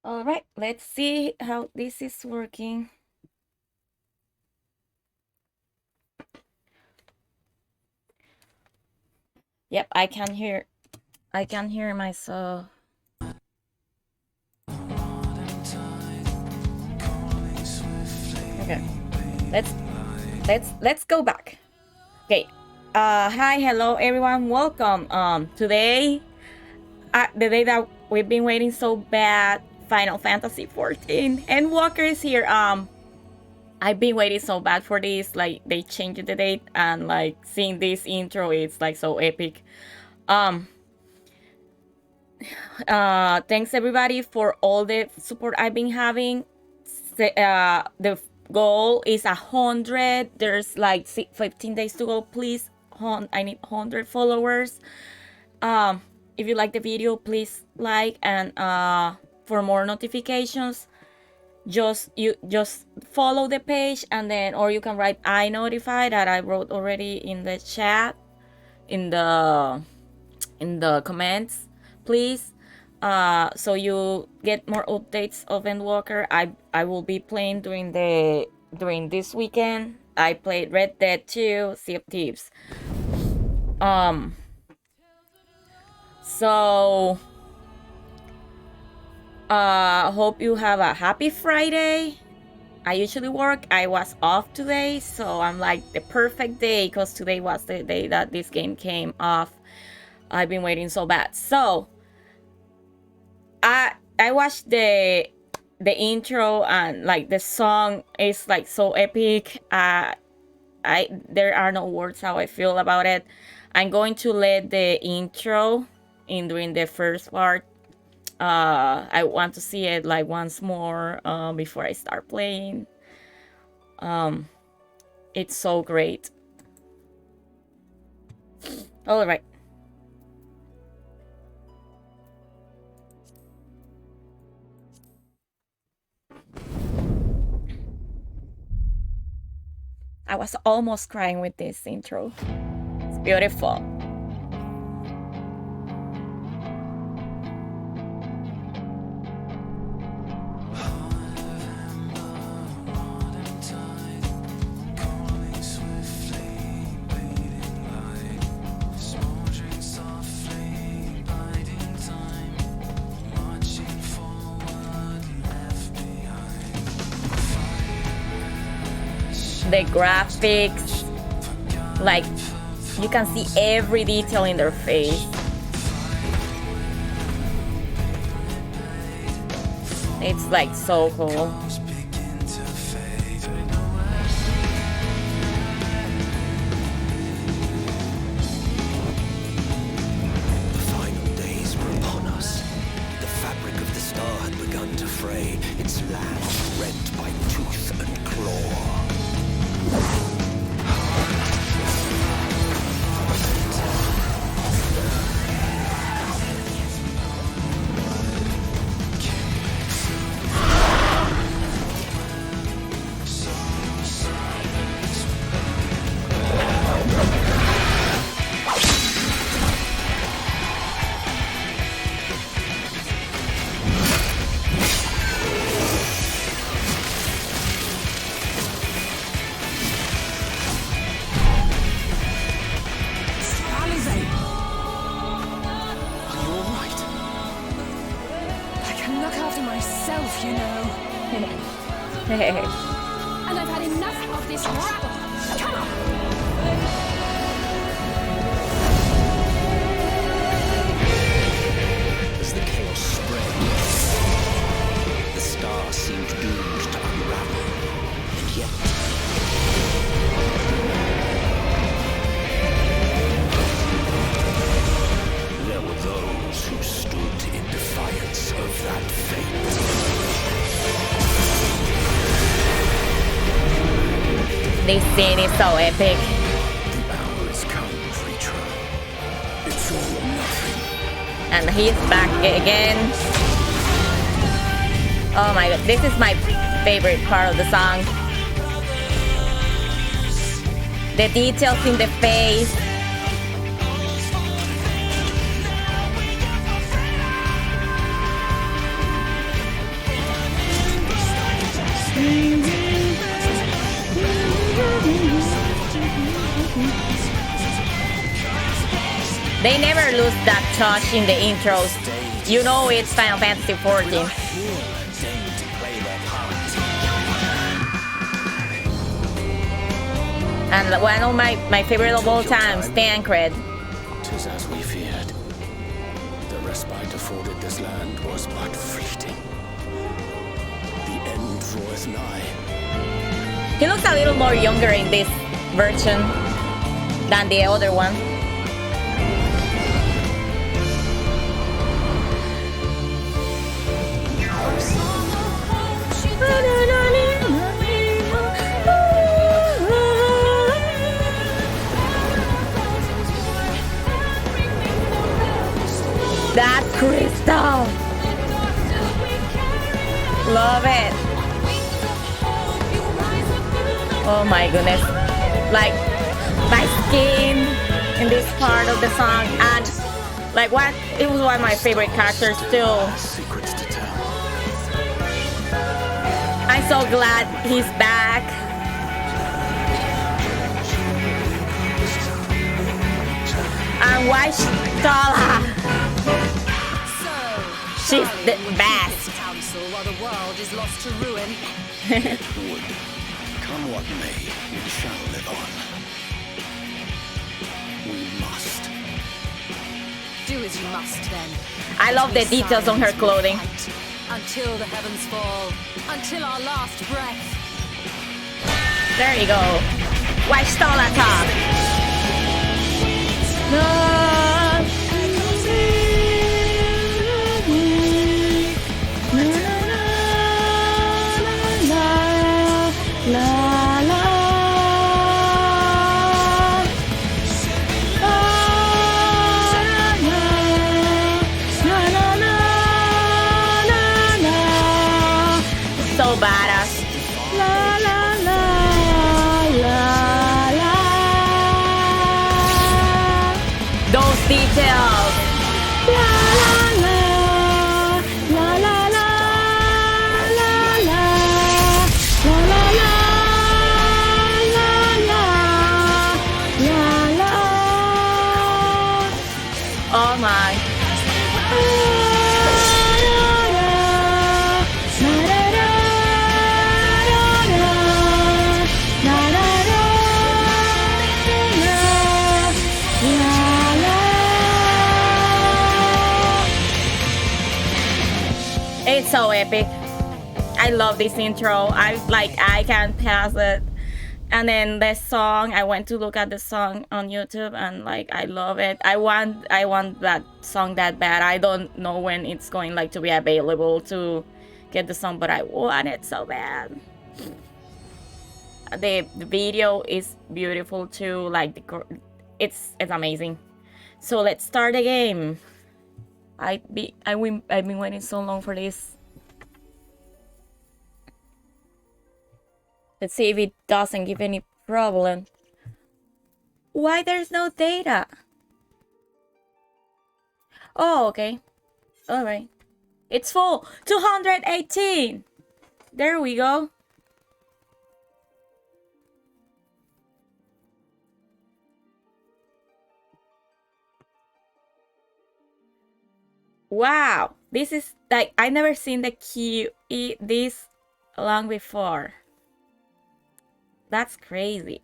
All right, let's see how this is working. Yep, I can hear myself. Okay. Let's go back. Okay. Hi, hello everyone. Welcome. Today the day that we've been waiting so bad, Final Fantasy 14. EndWalker is here. I've been waiting so bad for this. Like, they changed the date, and like seeing this intro, it's like so epic. Thanks everybody for all the support I've been having. The goal is 100. There's like 15 days to go. Please, I need 100 followers. If you like the video, please like, and for more notifications, just follow the page, and then, or you can write I notify, that I wrote already in the chat, in the comments, please. So you get more updates of EndWalker. I will be playing during this weekend. I played Red Dead 2, Sea of Thieves. So hope you have a happy Friday. I usually work. I was off today, so I'm like the perfect day, because today was the day that this game came off. I've been waiting so bad. So I watched the intro, and like the song is like so epic. There are no words how I feel about it. I'm going to let the intro in during the first part. I want to see it like once more before I start playing. It's so great. All right. I was almost crying with this intro. It's beautiful. The graphics, like you can see every detail in their face. It's like so cool. The final days were upon us. The fabric of the star had begun to fray, its land rent by tooth and claw. And I've had enough of this rabble. Come on! As the chaos spread, the star seemed doomed to unravel. And yet... there were those who stood in defiance of that fate. This scene is so epic. The hour has come, creature. It's all or nothing. And he's back again. Oh my god, this is my favorite part of the song. The details in the face. They never lose that touch in the intros. You know it's Final Fantasy XIV. And one of my favorite of all time, Tancred. 'Tis as we feared. The respite afforded this land was but fleeting. The end draweth nigh. He looks a little more younger in this version than the other one. That crystal! Love it! Oh my goodness. Like, my skin in this part of the song, and like what? It was one of my favorite characters too. Secrets to tell. I'm so glad he's back. And why Stala? She's the best. Council while the world is lost to ruin. It would. Come what may, we shall live on. We must. Do as you must then. I love the details on her clothing. Until the heavens fall. Until our last breath. There you go. Why Stala top? So badass. La la la la la. Those details. La la la la la la la la la la la la la. Oh my. It's so epic. I love this intro. I can't pass it. And then the song, I went to look at the song on YouTube and like I love it. I want that song that bad. I don't know when it's going like to be available to get the song, but I want it so bad. The video is beautiful too. Like it's amazing. So let's start the game. I've been waiting so long for this. Let's see if it doesn't give any problem. Why there's no data? Oh, okay. Alright. It's full. 218. There we go. Wow, this is like I never seen the QE this long before. That's crazy.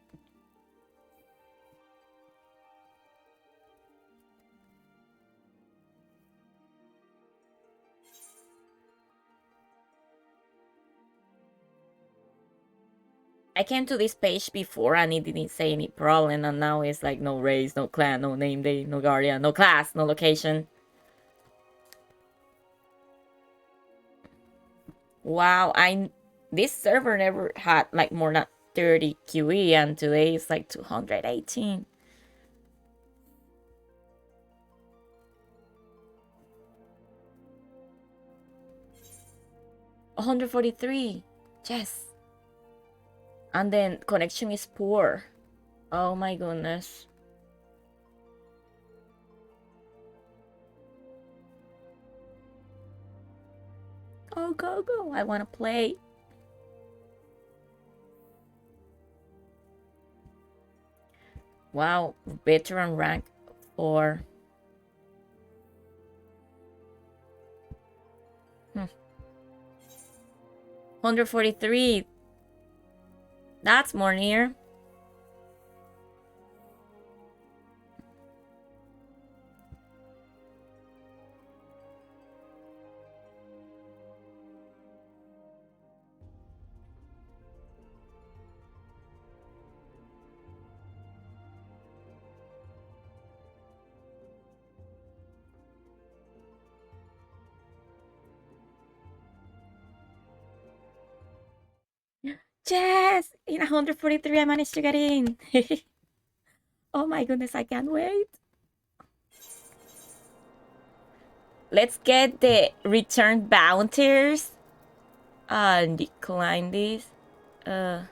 I came to this page before and it didn't say any problem, and now it's like no race, no clan, no name day, no guardian, no class, no location. Wow, this server never had like more than 30 QE and today it's like 218. $143. Yes. And then connection is poor. Oh my goodness. Oh, go. I want to play. Wow, veteran rank 4. 143. That's more near. Yes! In 143, I managed to get in. Oh my goodness, I can't wait. Let's get the return bounties. And decline this. I'll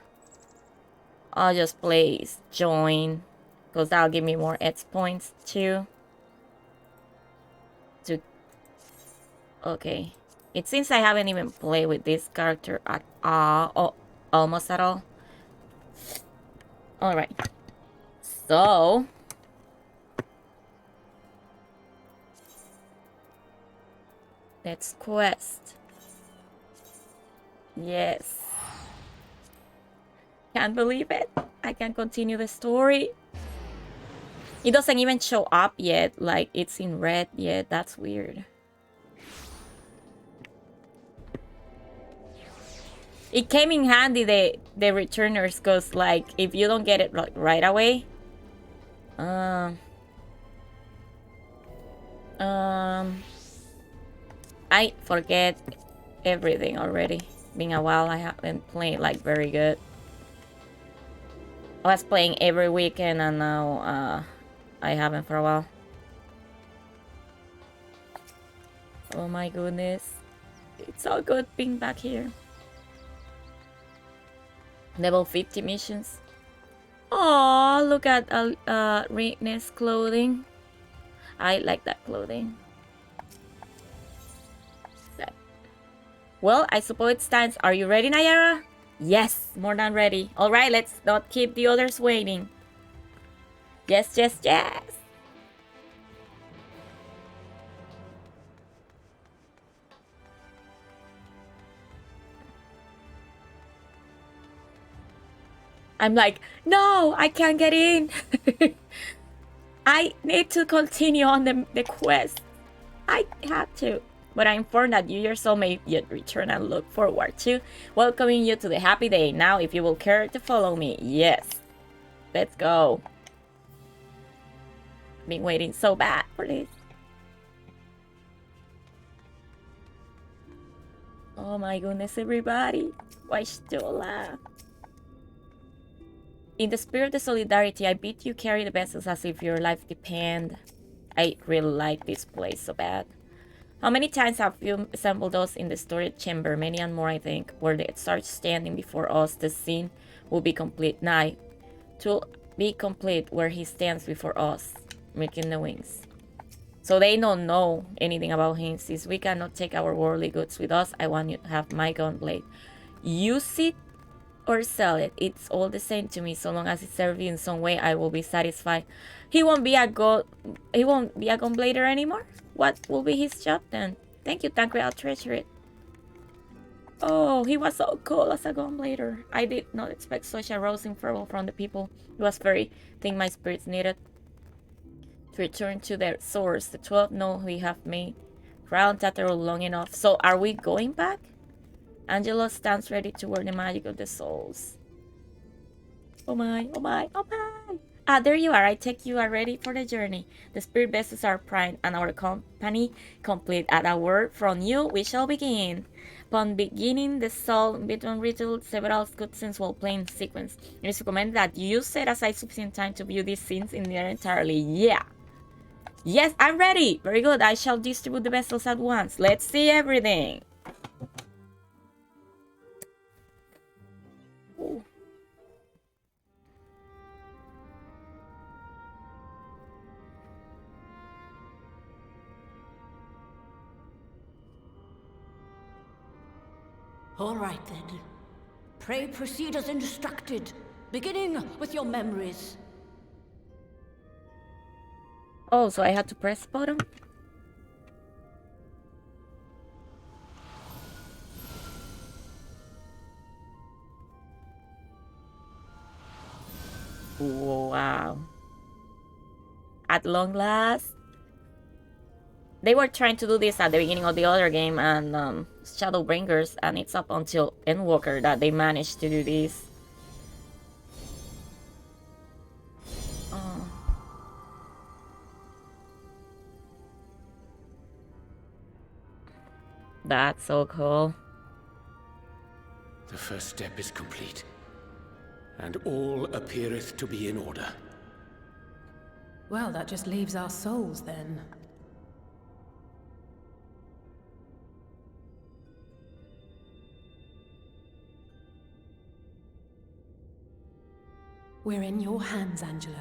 just place join. Because that'll give me more X points too. Okay. It seems I haven't even played with this character at all. Oh, almost at all. Alright. So... let's quest. Yes. Can't believe it. I can continue the story. It doesn't even show up yet. Like, it's in red yet. That's weird. It came in handy, the returners, because, like, if you don't get it right away... I forget everything already. Been a while, I haven't played, like, very good. I was playing every weekend, and now, I haven't for a while. Oh my goodness. It's so good being back here. Level 50 missions. Oh, look at Reedness clothing. I like that clothing. Well, I suppose it's time. Are you ready, Nayara? Yes, more than ready. Alright, let's not keep the others waiting. Yes, yes, yes. I'm like, no, I can't get in. I need to continue on the quest. I have to. But I'm informed that you yourself may yet return and look forward to welcoming you to the happy day. Now, if you will care to follow me. Yes. Let's go. Been waiting so bad for this. Oh my goodness, everybody. Why still laugh? In the spirit of solidarity, I bid you carry the vessels as if your life depend. I really like this place so bad. How many times have you assembled us in the storage chamber? Many and more, I think. Where they start standing before us, the scene will be complete. Now, to be complete where he stands before us, making the wings. So they don't know anything about him. Since we cannot take our worldly goods with us, I want you to have my gunblade. Use it or sell it. It's all the same to me. So long as it serves you in some way, I will be satisfied. He won't be a gunblader anymore? What will be his job then? Thank you, Tancred. I'll treasure it. Oh, he was so cool as a gunblader. I did not expect such a rousing farewell from the people. It was very thing my spirits needed. To return to their source, the 12 know we have made ground tattered long enough. So are we going back? Angelo stands ready to wear the magic of the souls. Oh my, oh my, oh my. Ah, there you are. I take you are ready for the journey. The spirit vessels are primed and our company complete. At a word from you, we shall begin. Upon beginning the soul between ritual, several cutscenes will play in sequence. It is recommended that you set aside sufficient time to view these scenes in their entirely. Yeah. Yes, I'm ready. Very good. I shall distribute the vessels at once. Let's see everything. Ooh. All right, then. Pray proceed as instructed, beginning with your memories. Oh, so I had to press button? Wow. At long last. They were trying to do this at the beginning of the other game and Shadowbringers, and it's up until EndWalker that they managed to do this. Oh. That's so cool. The first step is complete, and all appeareth to be in order. Well, that just leaves our souls then. We're in your hands, Angelo.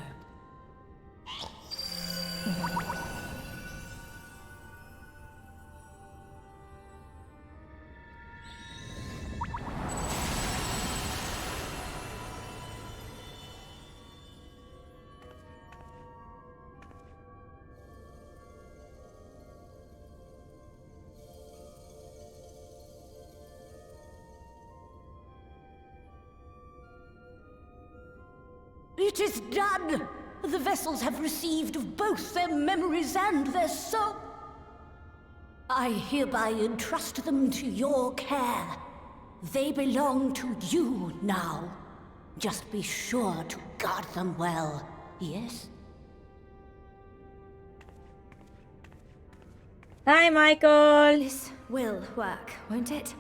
It is done! The vessels have received both their memories and their soul. I hereby entrust them to your care. They belong to you now. Just be sure to guard them well, yes? Hi, Michael! This will work, won't it?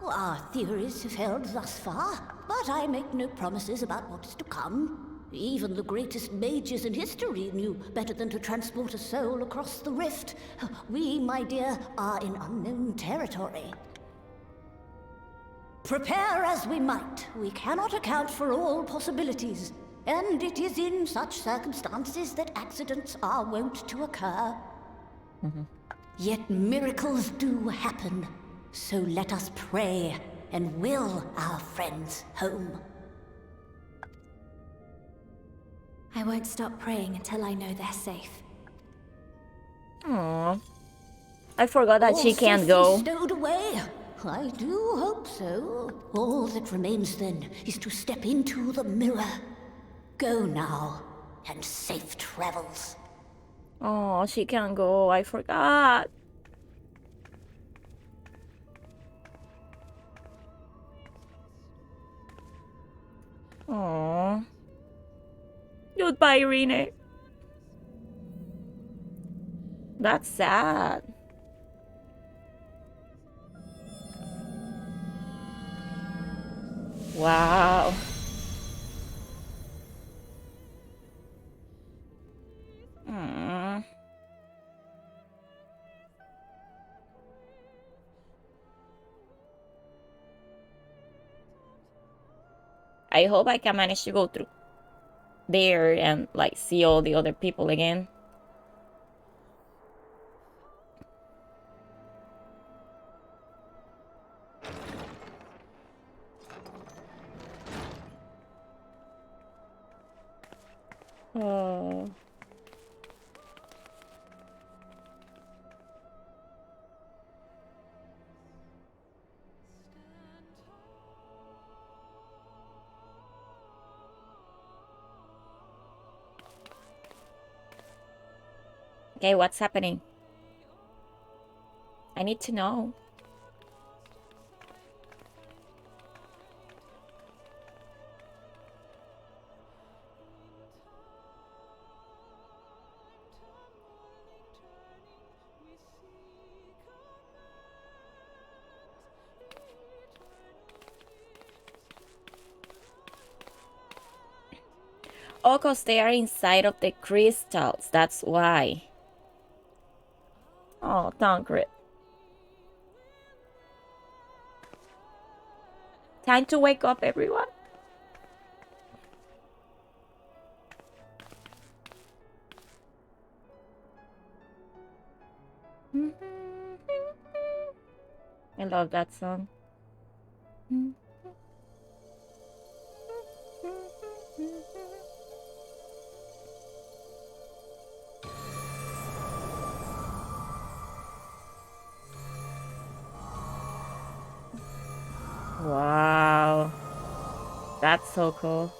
Our theories have held thus far, but I make no promises about what is to come. Even the greatest mages in history knew better than to transport a soul across the rift. We, my dear, are in unknown territory. Prepare as we might, we cannot account for all possibilities. And it is in such circumstances that accidents are wont to occur. Yet miracles do happen. So let us pray and will our friends home. I won't stop praying until I know they're safe. Aww. I forgot that she All can't safely go. stowed away? I do hope so. All that remains then is to step into the mirror. Go now, and safe travels. Oh, she can't go. I forgot. Aww. Goodbye, Irene. That's sad. Wow. Mm. I hope I can manage to go through there and like see all the other people again. Oh. Okay, what's happening? I need to know. Oh, because they are inside of the crystals. That's why. Oh, Tancred. Time to wake up, everyone. I love that song. Wow. That's so cool.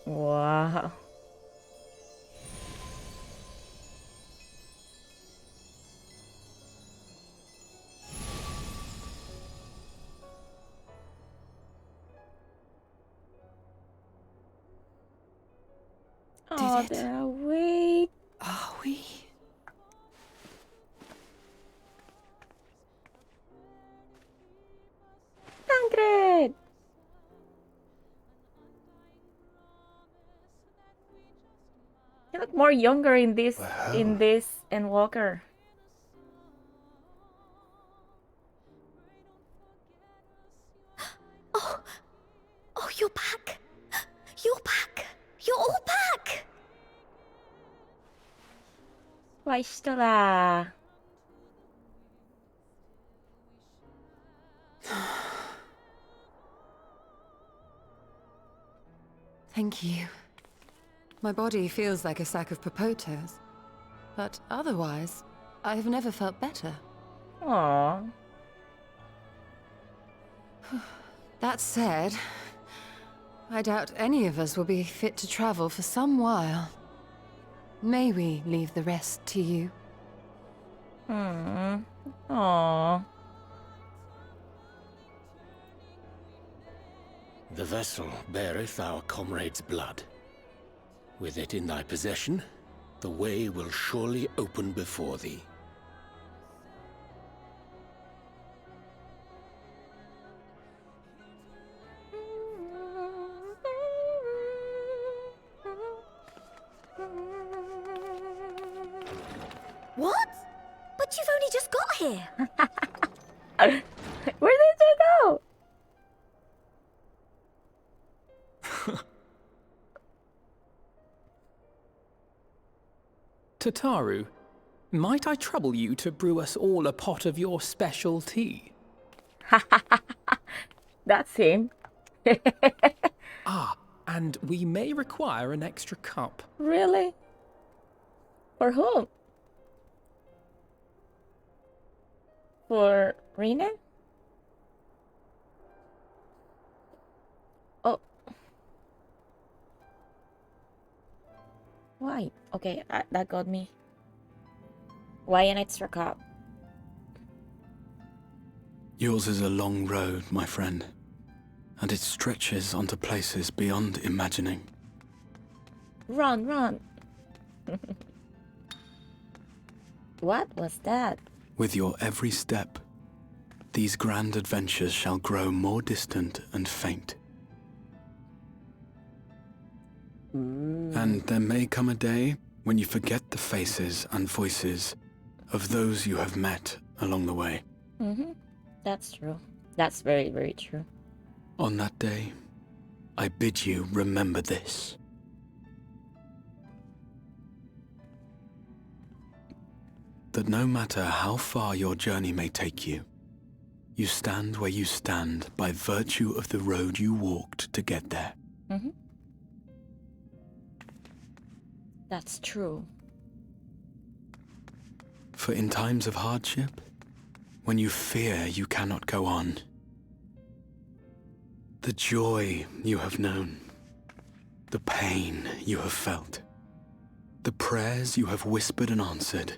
Wow. Oh, they're awake. Are we? Tancred! You look more younger in this EndWalker. Oh, you're back. You're back. You're all back. Waishtola. Thank you. My body feels like a sack of popotos. But otherwise, I have never felt better. Aww. That said, I doubt any of us will be fit to travel for some while. May we leave the rest to you? Aww. The vessel beareth our comrade's blood. With it in thy possession, the way will surely open before thee. What? But you've only just got here. Where did they go? Tataru, might I trouble you to brew us all a pot of your special tea? That's him. Ah, and we may require an extra cup. Really? For whom? For Rena? Oh. Why? Okay, that got me. Why an extra cup? Yours is a long road, my friend, and it stretches onto places beyond imagining. Run, run. What was that? With your every step, these grand adventures shall grow more distant and faint. And there may come a day when you forget the faces and voices of those you have met along the way. That's true. That's very, very true. On that day, I bid you remember this. That no matter how far your journey may take you, you stand where you stand by virtue of the road you walked to get there. That's true. For in times of hardship, when you fear you cannot go on, the joy you have known, the pain you have felt, the prayers you have whispered and answered,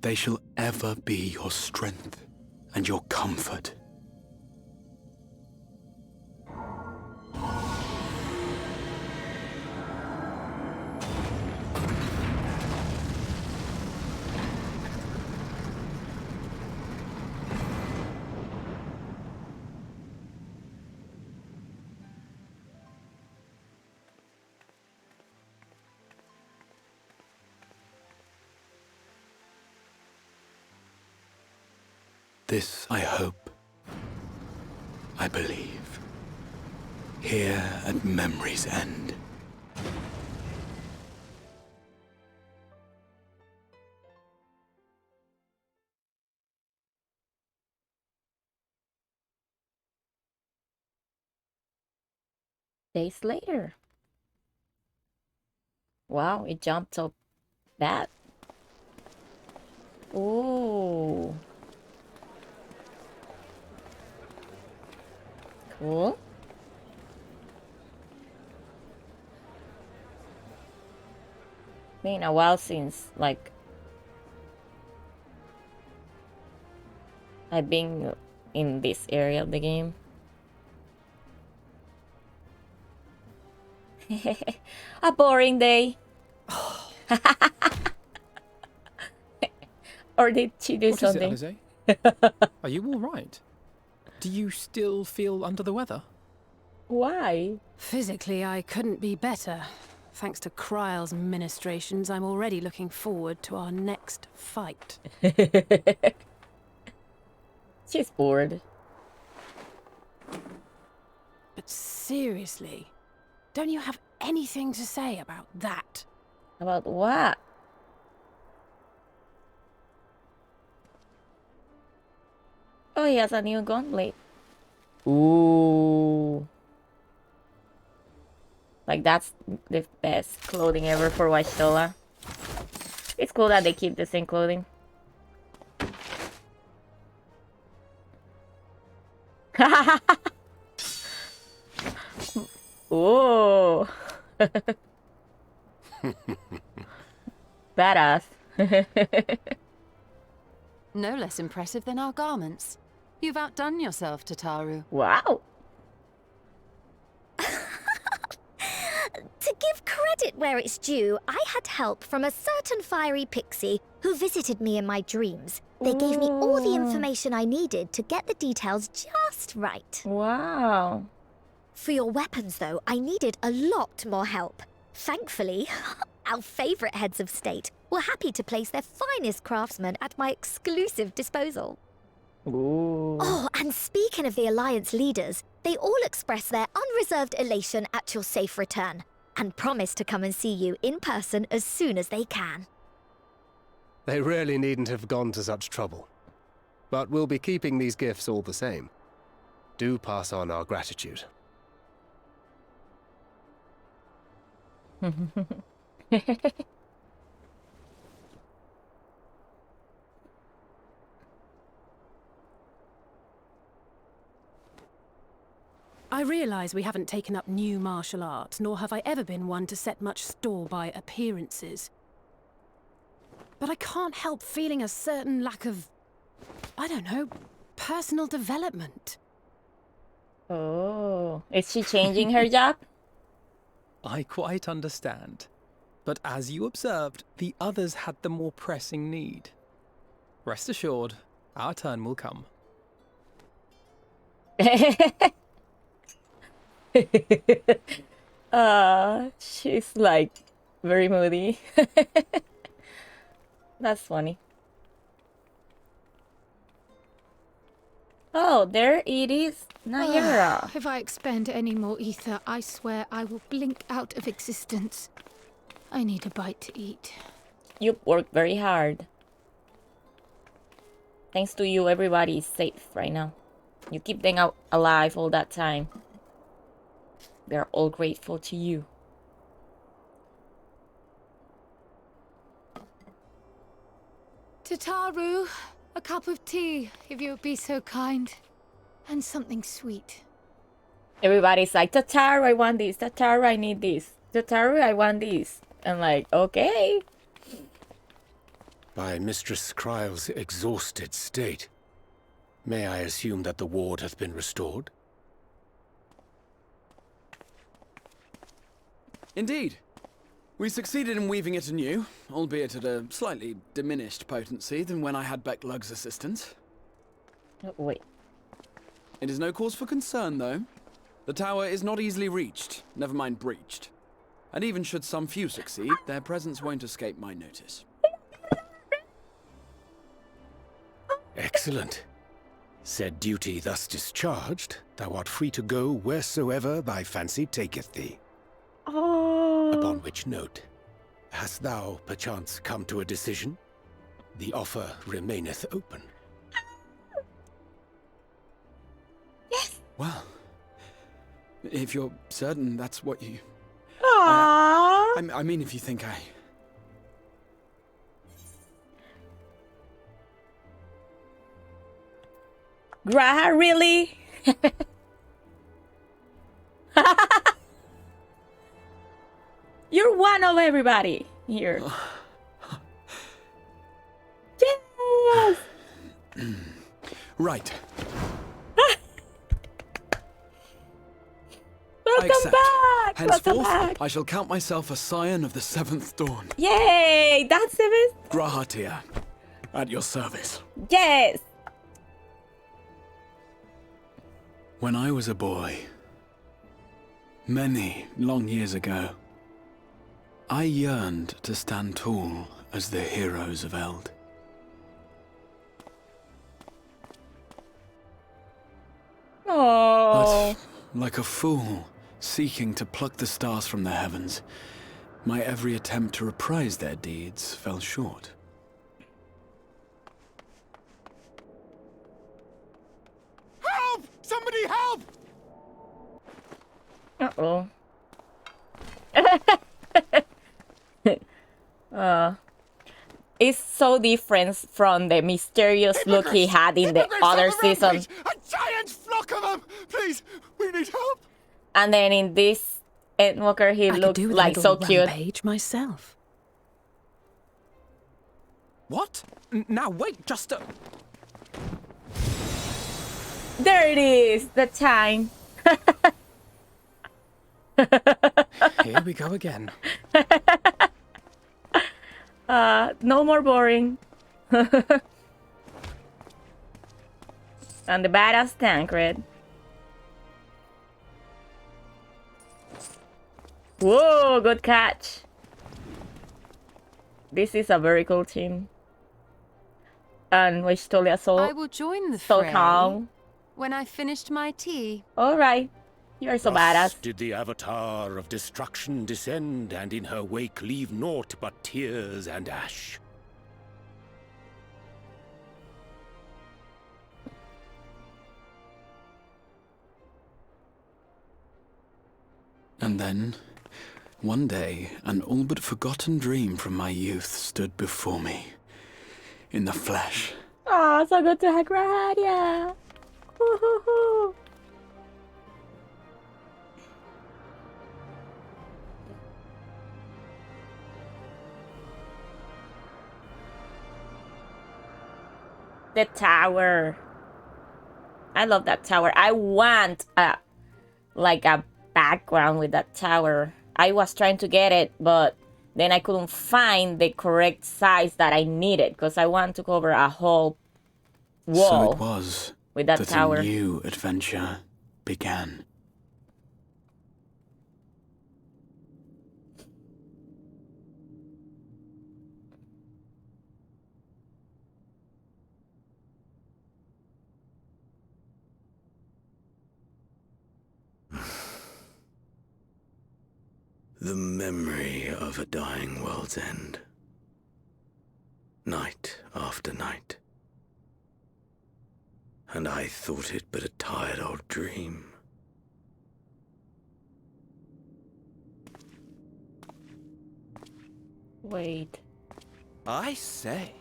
they shall ever be your strength and your comfort. This I hope, I believe, here at memory's end. Days later. Wow, it jumped so bad. Oh. Been a while since, like, I've been in this area of the game. A boring day. Or did she do something? What is it, Jose? Are you all right? Do you still feel under the weather? Why? Physically, I couldn't be better. Thanks to Kryle's ministrations, I'm already looking forward to our next fight. She's bored. But seriously, don't you have anything to say about that? About what? Oh, he has a new gunblade. Ooh. Like, that's the best clothing ever for Washola. It's cool that they keep the same clothing. Ooh. Badass. No less impressive than our garments. You've outdone yourself, Tataru. Wow. To give credit where it's due, I had help from a certain fiery pixie who visited me in my dreams. They gave me all the information I needed to get the details just right. Wow. For your weapons, though, I needed a lot more help. Thankfully, our favourite heads of state were happy to place their finest craftsmen at my exclusive disposal. Ooh. Oh, and speaking of the Alliance leaders, they all expressed their unreserved elation at your safe return and promised to come and see you in person as soon as they can. They really needn't have gone to such trouble. But we'll be keeping these gifts all the same. Do pass on our gratitude. I realise we haven't taken up new martial arts, nor have I ever been one to set much store by appearances. But I can't help feeling a certain lack of, I don't know, personal development. Oh. Is she changing her job? I quite understand. But as you observed, the others had the more pressing need. Rest assured, our turn will come. She's like very moody. That's funny. Oh, there it is, Nayara. If I expend any more ether, I swear I will blink out of existence. I need a bite to eat. You've worked very hard. Thanks to you, everybody is safe right now. You keep them out alive all that time. They're all grateful to you. Tataru, a cup of tea, if you would be so kind. And something sweet. Everybody's like, Tataru, I want this. Tataru, I need this. Tataru, I want this. I'm like, okay. By Mistress Kryle's exhausted state, may I assume that the ward hath been restored? Indeed. We succeeded in weaving it anew, albeit at a slightly diminished potency than when I had Becklug's assistance. Oh, wait. It is no cause for concern, though. The tower is not easily reached, never mind breached. And even should some few succeed, their presence won't escape my notice. Excellent. Said duty thus discharged, thou art free to go wheresoever thy fancy taketh thee. Oh. Upon which note, hast thou perchance come to a decision? The offer remaineth open. Yes. Well, if you're certain that's what you... Aww. I mean, if you think I... Graha, really? You're one of everybody. Here. Yes! Right. Welcome back! Welcome Henceforth, back! I shall count myself a scion of the seventh dawn. Yay! That's it! Grahatia, at your service. Yes! When I was a boy, many long years ago, I yearned to stand tall as the heroes of Eld. Oh. But, like a fool seeking to pluck the stars from the heavens, my every attempt to reprise their deeds fell short. Help! Somebody help! Uh-oh. It's so different from the mysterious look he had in the other season. A giant flock of them! Please, we need help! And then in this EndWalker, he I could looked do with a like little so cute. rampage myself. What? Now wait, just a... There it is, the time. Here we go again. No more boring. And the badass Tancred. Whoa, good catch. This is a very cool team. And which totally I so will join the so fray calm. when I finished my tea. Alright. You are so Thus badass. did the Avatar of Destruction descend, and in her wake leave naught but tears and ash. And then, one day, an all but forgotten dream from my youth stood before me, in the flesh. Oh, so good to have Grahadia. Woohoo. The tower. I love that tower. I want a background with that tower. I was trying to get it, but then I couldn't find the correct size that I needed because I want to cover a whole wall So it was with that tower. a new adventure began. The memory of a dying world's end. Night after night. And I thought it but a tired old dream. Wait. I say.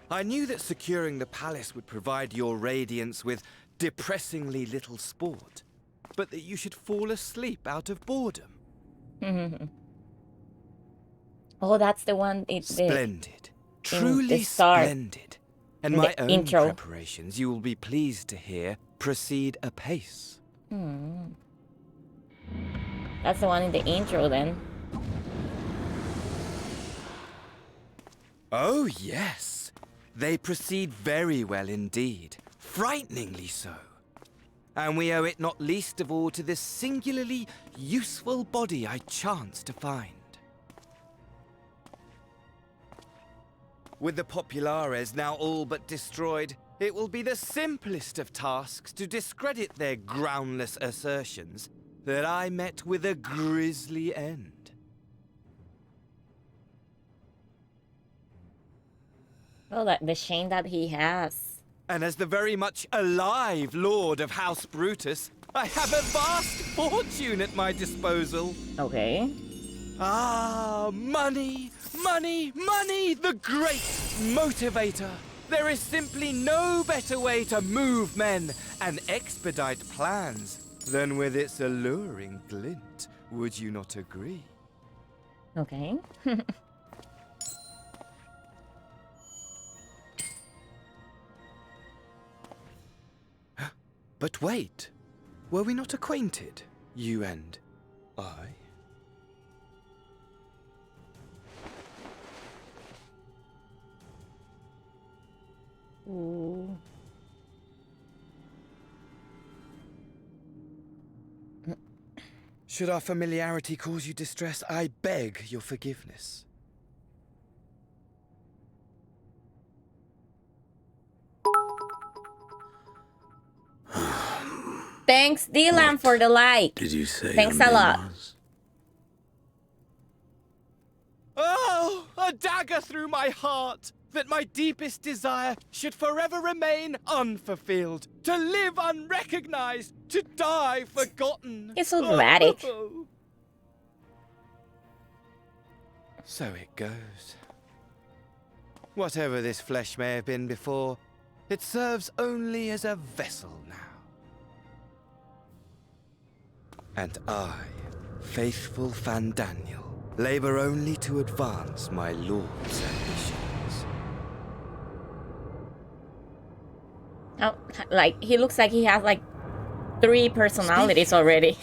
I knew that securing the palace would provide your radiance with depressingly little sport, but that you should fall asleep out of boredom. Oh, that's the one. It's Splendid. the Truly start. splendid. And In my the own intro. preparations, you will be pleased to hear, proceed apace. That's the one in the intro then. Oh, yes. They proceed very well indeed. Frighteningly so. And we owe it not least of all to this singularly useful body I chanced to find. With the Populares now all but destroyed, it will be the simplest of tasks to discredit their groundless assertions that I met with a grisly end. Oh, that the shame that he has. And as the very much alive Lord of House Brutus, I have a vast fortune at my disposal. Okay. Ah, money, money, money, the great motivator. There is simply no better way to move men and expedite plans than with its alluring glint. Would you not agree? Okay. But wait, were we not acquainted, you and I? Ooh. Should our familiarity cause you distress, I beg your forgiveness. Thanks, Dylan, for the like. Did you say Thanks your a name lot. was? Oh, a dagger through my heart! That my deepest desire should forever remain unfulfilled, to live unrecognized, to die forgotten. He's so dramatic. Oh. So it goes. Whatever this flesh may have been before, it serves only as a vessel now. And I, faithful Fandaniel, labor only to advance my lord's ambitions. Oh, like, he looks like he has, like, 3 personalities already.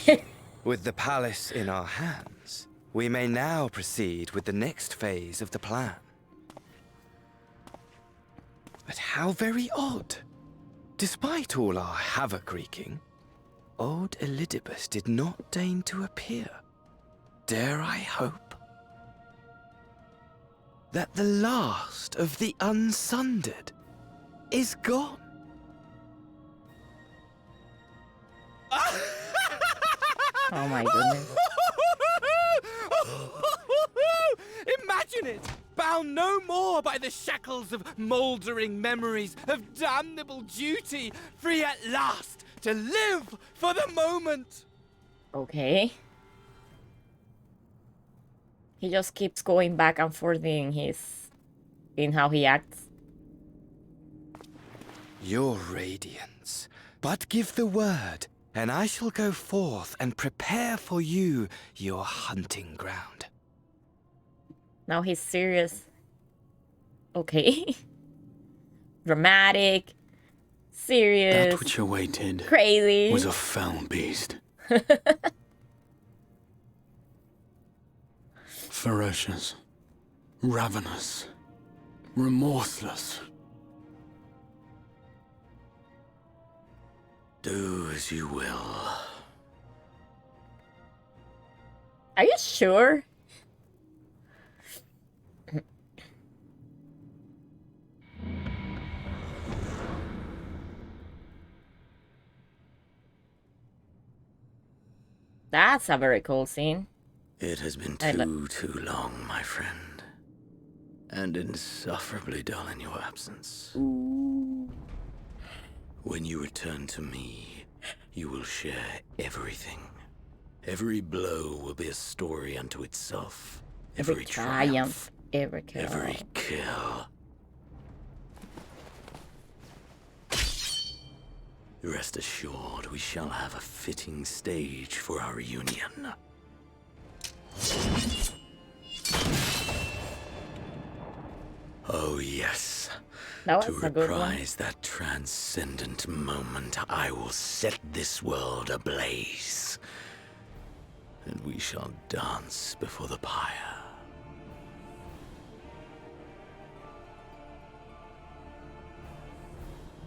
With the palace in our hands, we may now proceed with the next phase of the plan. But how very odd. Despite all our havoc wreaking, old Elidibus did not deign to appear. Dare I hope that the last of the unsundered is gone? Oh my goodness. Imagine it! Bound no more by the shackles of mouldering memories of damnable duty, free at last to live for the moment! Okay. He just keeps going back and forth in how he acts. Your radiance. But give the word, and I shall go forth and prepare for you your hunting ground. Now he's serious. Okay. Dramatic. Serious. That which awaited crazy. was a foul beast. Ferocious, ravenous, remorseless. Do as you will. Are you sure? That's a very cool scene. It has been too long, my friend. And insufferably dull in your absence. Ooh. When you return to me, you will share everything. Every blow will be a story unto itself. Every triumph, every kill. Every kill. Rest assured, we shall have a fitting stage for our reunion. Oh yes. That to was a good one. reprise that transcendent moment, I will set this world ablaze. And we shall dance before the pyre.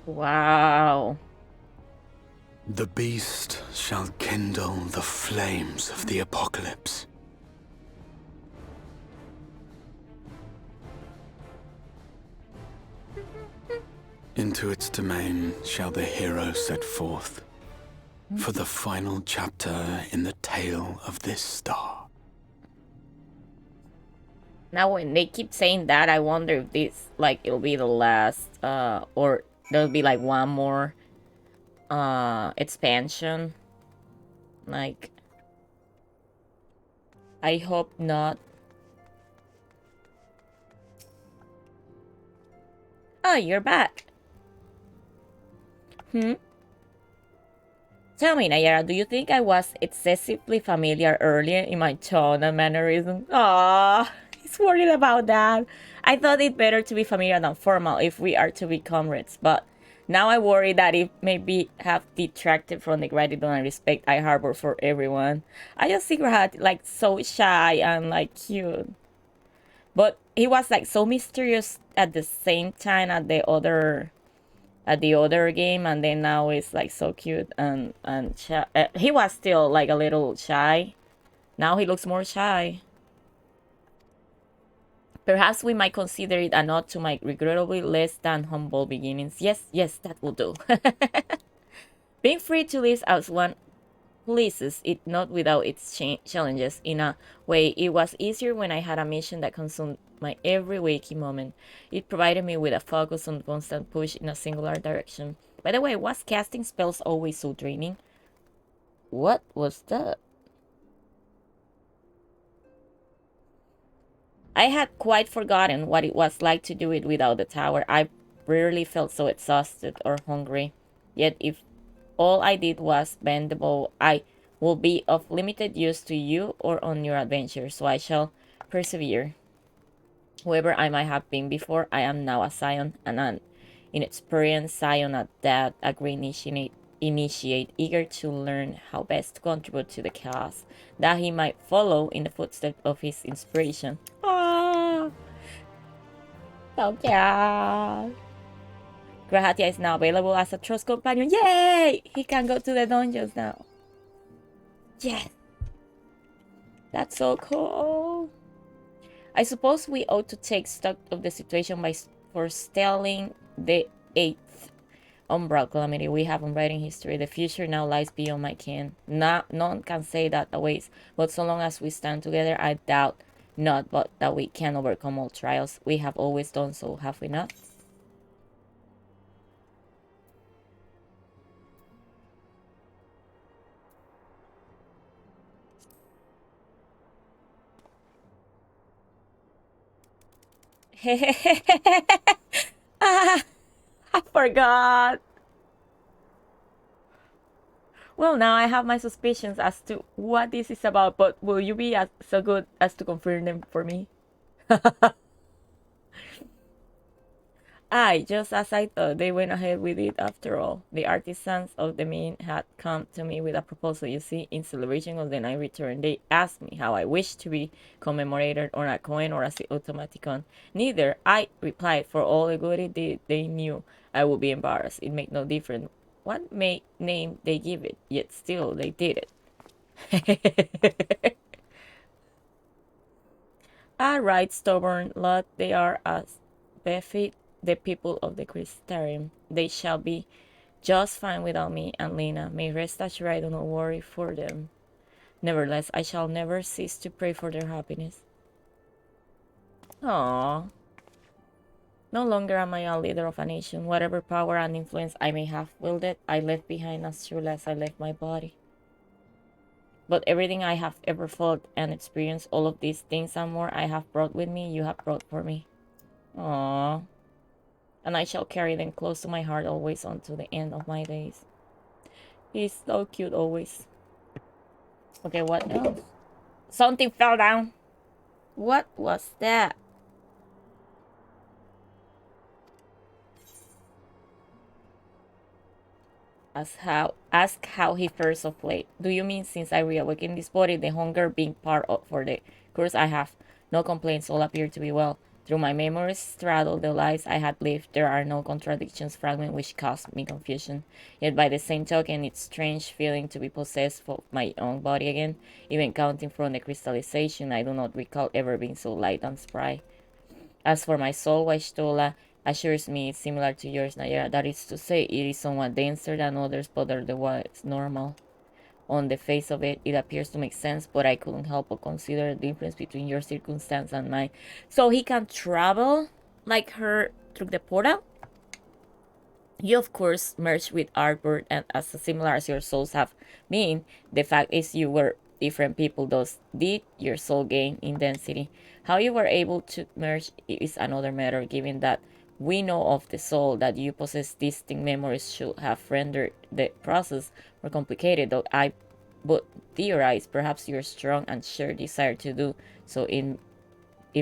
Wow. The beast shall kindle the flames of the apocalypse. Into its domain shall the hero set forth for the final chapter in the tale of this star. Now when they keep saying that, I wonder if this, like, it'll be the last, or there'll be, like, one more, expansion. Like, I hope not. Oh, you're back. Tell me, Nayara, do you think I was excessively familiar earlier in my tone and mannerism? Ah, he's worried about that. I thought it better to be familiar than formal if we are to be comrades, but Now I worry that it maybe have detracted from the gratitude and respect I harbor for everyone. I just see Grahati like so shy and like cute. But he was like so mysterious at the same time at the other game, and then now it's like so cute and shy. He was still like a little shy. Now he looks more shy. Perhaps we might consider it a nod to my regrettably less than humble beginnings. Yes, yes, that will do. Being free to live as one pleases it not without its challenges. In a way, it was easier when I had a mission that consumed my every waking moment. It provided me with a focus on constant push in a singular direction. By the way, was casting spells always so draining? What was that? I had quite forgotten what it was like to do it without the tower. I rarely felt so exhausted or hungry. Yet if all I did was bend the bow, I will be of limited use to you or on your adventure, so I shall persevere. Whoever I might have been before, I am now a scion, and an inexperienced scion at that, a great initiate, eager to learn how best to contribute to the chaos, that he might follow in the footsteps of his inspiration. Ah, so cute. Grahatia is now available as a trust companion. Yay! He can go to the dungeons now. Yes! That's so cool. I suppose we ought to take stock of the situation by foretelling the 8th umbral calamity we have on writing history. The future now lies beyond my ken. None can say that awaits, but so long as we stand together, I doubt not but that we can overcome all trials. We have always done so, have we not? Ah, I forgot. Well, now I have my suspicions as to what this is about, but will you be so good as to confirm them for me? Aye, just as I thought, they went ahead with it after all. The artisans of the mine had come to me with a proposal. You see, in celebration of the night return, they asked me how I wished to be commemorated on a coin or as the automaticon. Neither, I replied, for all the good it did, they knew I would be embarrassed. It made no difference what name they give it, yet still they did it. A right stubborn lot they are as befit the people of the Crystarium. They shall be just fine without me and Lena. May rest assured I do not worry for them. Nevertheless, I shall never cease to pray for their happiness. Aww. No longer am I a leader of a nation. Whatever power and influence I may have wielded, I left behind as surely as I left my body. But everything I have ever felt and experienced, all of these things and more I have brought with me, you have brought for me. Aww. And I shall carry them close to my heart always until the end of my days. He's so cute always. Okay, what else? Something fell down. What was that? Ask how he fares of late. Do you mean since I reawakened this body, the hunger being part of for the curse I have? No complaints, all appear to be well. Through my memories straddle the lives I had lived, there are no contradictions fragment which cause me confusion. Yet by the same token, it's strange feeling to be possessed of my own body again. Even counting from the crystallization, I do not recall ever being so light and spry. As for my soul, Waishtola assures me it's similar to yours, Nayara. That is to say, it is somewhat denser than others, but otherwise normal. On the face of it, it appears to make sense, but I couldn't help but consider the difference between your circumstance and mine. So he can travel like her through the portal? You, of course, merged with Artbird, and as similar as your souls have been, the fact is you were different people, thus did your soul gain in density. How you were able to merge is another matter, given that we know of the soul that you possess distinct memories should have rendered the process more complicated, though I would theorize perhaps your strong and shared desire to do so it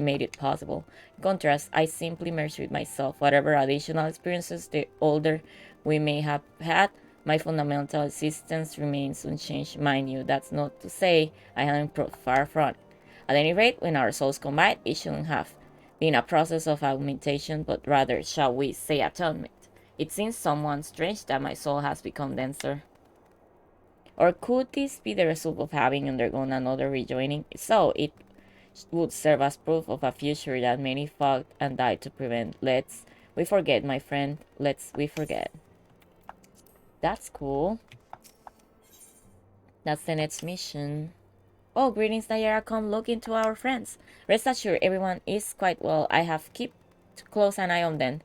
made it possible. In contrast, I simply merged with myself. Whatever additional experiences the older we may have had, my fundamental existence remains unchanged. Mind you, that's not to say I have improved, far from it. At any rate, when our souls combine, it shouldn't have been a process of augmentation, but rather, shall we say, atonement. It seems somewhat strange that my soul has become denser. Or could this be the result of having undergone another rejoining? If so, it would serve as proof of a future that many fought and died to prevent. Let's we forget, my friend. Let's we forget. That's cool. That's the next mission. Oh, greetings, Nayara. Come look into our friends. Rest assured, everyone is quite well. I have kept close an eye on them,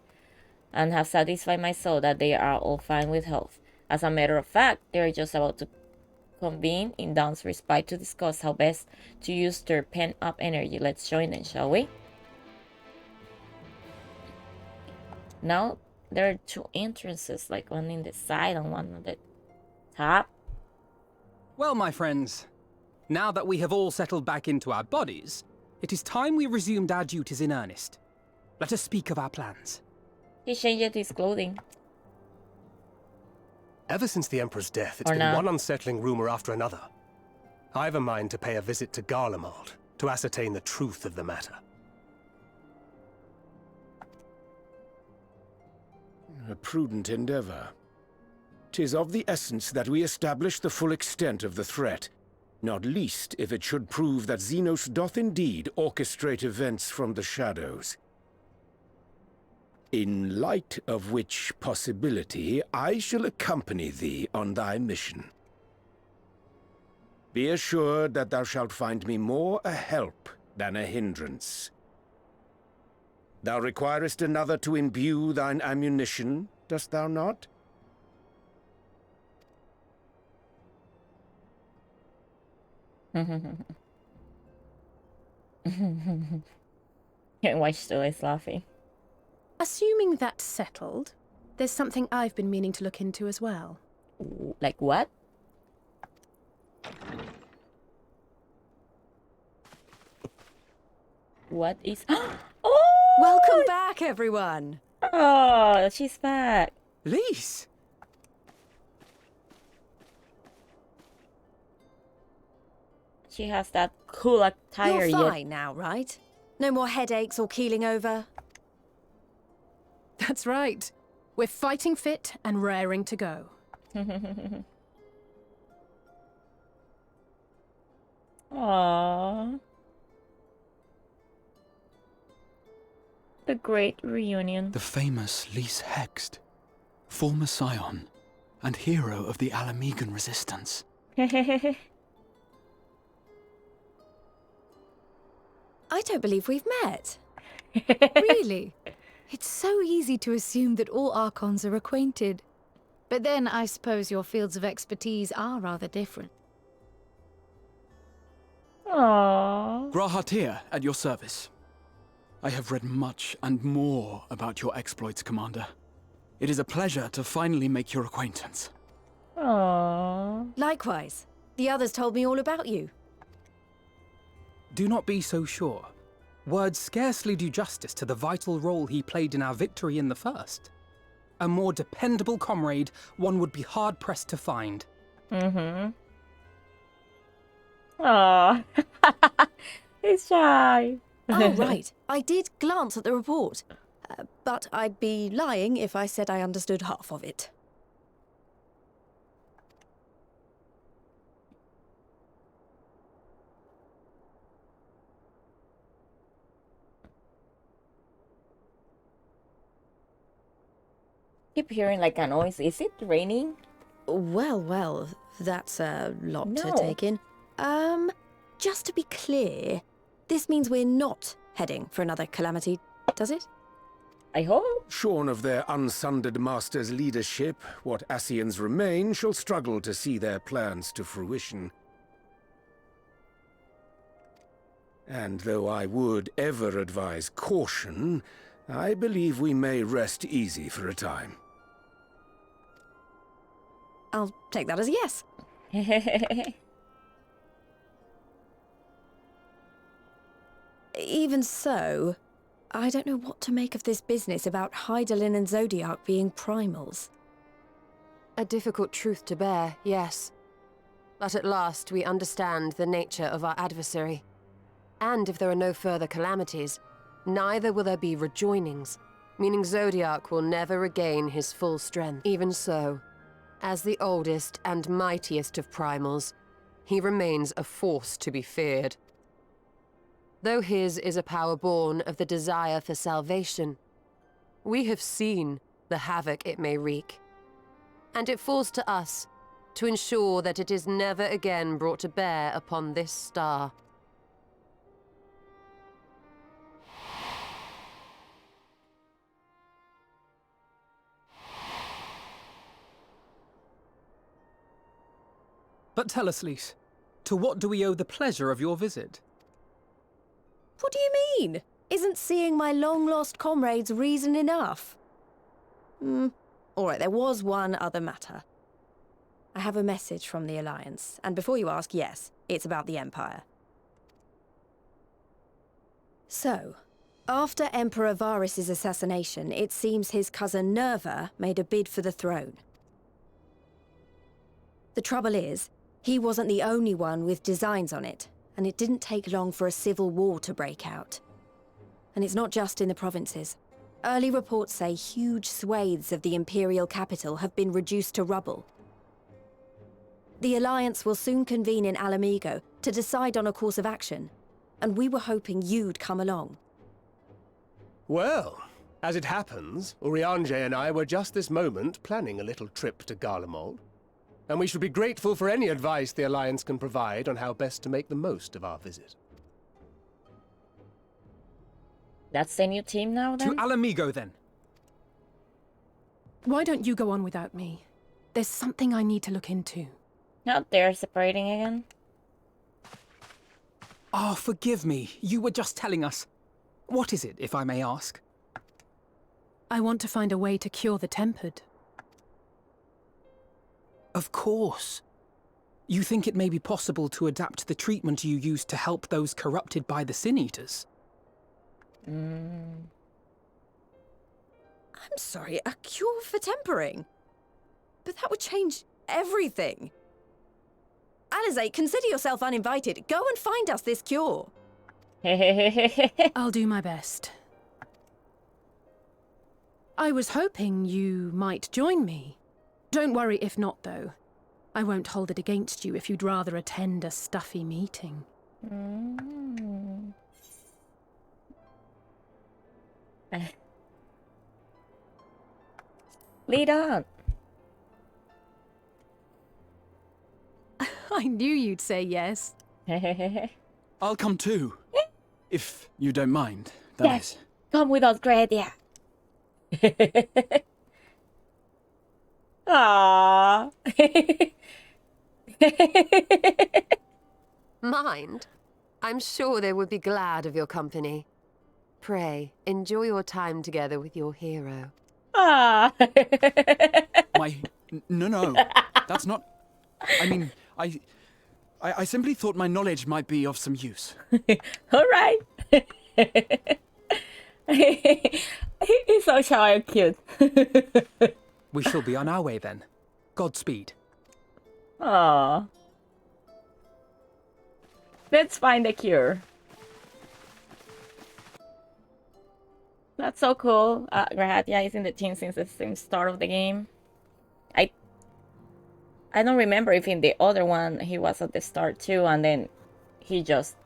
and have satisfied myself that they are all fine with health. As a matter of fact, they are just about to convene in Dawn's respite to discuss how best to use their pent-up energy. Let's join them, shall we? Now, there are two entrances, like one in the side and one on the top. Well, my friends, now that we have all settled back into our bodies, it is time we resumed our duties in earnest. Let us speak of our plans. He changed his clothing. Ever since the Emperor's death, it's Or been not. one unsettling rumor after another. I have a mind to pay a visit to Garlemald to ascertain the truth of the matter. A prudent endeavor. 'Tis of the essence that we establish the full extent of the threat, not least if it should prove that Xenos doth indeed orchestrate events from the shadows. In light of which possibility, I shall accompany thee on thy mission. Be assured that thou shalt find me more a help than a hindrance. Thou requirest another to imbue thine ammunition, dost thou not? Can't watch the is laughing. Assuming that's settled, there's something I've been meaning to look into as well. Like what? What is... Oh! Welcome back, everyone! Oh, she's back. Lise! She has that cool attire You're yet. fine now, right? No more headaches or keeling over? That's right. We're fighting fit and raring to go. Aww. The great reunion. The famous Lise Hext, former scion and hero of the Alamegan resistance. I don't believe we've met. Really? It's so easy to assume that all Archons are acquainted. But then I suppose your fields of expertise are rather different. Aww. Grahatir, at your service. I have read much and more about your exploits, Commander. It is a pleasure to finally make your acquaintance. Aww. Likewise. The others told me all about you. Do not be so sure. Words scarcely do justice to the vital role he played in our victory in the first. A more dependable comrade one would be hard-pressed to find. Mm-hmm. Aww. He's shy. Oh, right. I did glance at the report. But I'd be lying if I said I understood half of it. Keep hearing like a noise. Is it raining? Well, that's a lot to No. take in. Just to be clear, this means we're not heading for another calamity, does it? I hope. Shorn of their unsundered master's leadership, what Ascians remain shall struggle to see their plans to fruition. And though I would ever advise caution, I believe we may rest easy for a time. I'll take that as a yes. Even so, I don't know what to make of this business about Hydaelyn and Zodiac being primals. A difficult truth to bear, yes. But at last we understand the nature of our adversary. And if there are no further calamities, neither will there be rejoinings, meaning Zodiac will never regain his full strength. Even so, as the oldest and mightiest of primals, he remains a force to be feared. Though his is a power born of the desire for salvation, we have seen the havoc it may wreak. And it falls to us to ensure that it is never again brought to bear upon this star. But tell us, Lys, to what do we owe the pleasure of your visit? What do you mean? Isn't seeing my long-lost comrades reason enough? All right, there was one other matter. I have a message from the Alliance, and before you ask, yes, it's about the Empire. So, after Emperor Varys' assassination, it seems his cousin Nerva made a bid for the throne. The trouble is, he wasn't the only one with designs on it, and it didn't take long for a civil war to break out. And it's not just in the provinces. Early reports say huge swathes of the Imperial capital have been reduced to rubble. The Alliance will soon convene in Alamigo to decide on a course of action, and we were hoping you'd come along. Well, as it happens, Urianger and I were just this moment planning a little trip to Garlemald, and we should be grateful for any advice the Alliance can provide on how best to make the most of our visit. That's the new team now, then? To Alamigo, then. Why don't you go on without me? There's something I need to look into. No, they're separating again. Oh, forgive me. You were just telling us. What is it, if I may ask? I want to find a way to cure the Tempered. Of course. You think it may be possible to adapt the treatment you used to help those corrupted by the Sin Eaters? I'm sorry, a cure for tempering? But that would change everything. Alizé, consider yourself uninvited. Go and find us this cure. I'll do my best. I was hoping you might join me. Don't worry if not, though. I won't hold it against you if you'd rather attend a stuffy meeting. Lead on. I knew you'd say yes. I'll come too. If you don't mind, that is. Come with us, great idea. Aww. Mind? I'm sure they would be glad of your company. Pray, enjoy your time together with your hero. Ah. No. That's not... I mean, I simply thought my knowledge might be of some use. All right. He's so shy and cute. We shall be on our way then. Godspeed. Aww. Let's find a cure. That's so cool. Grahatia is in the team since the same start of the game. I don't remember if in the other one he was at the start too, and then he just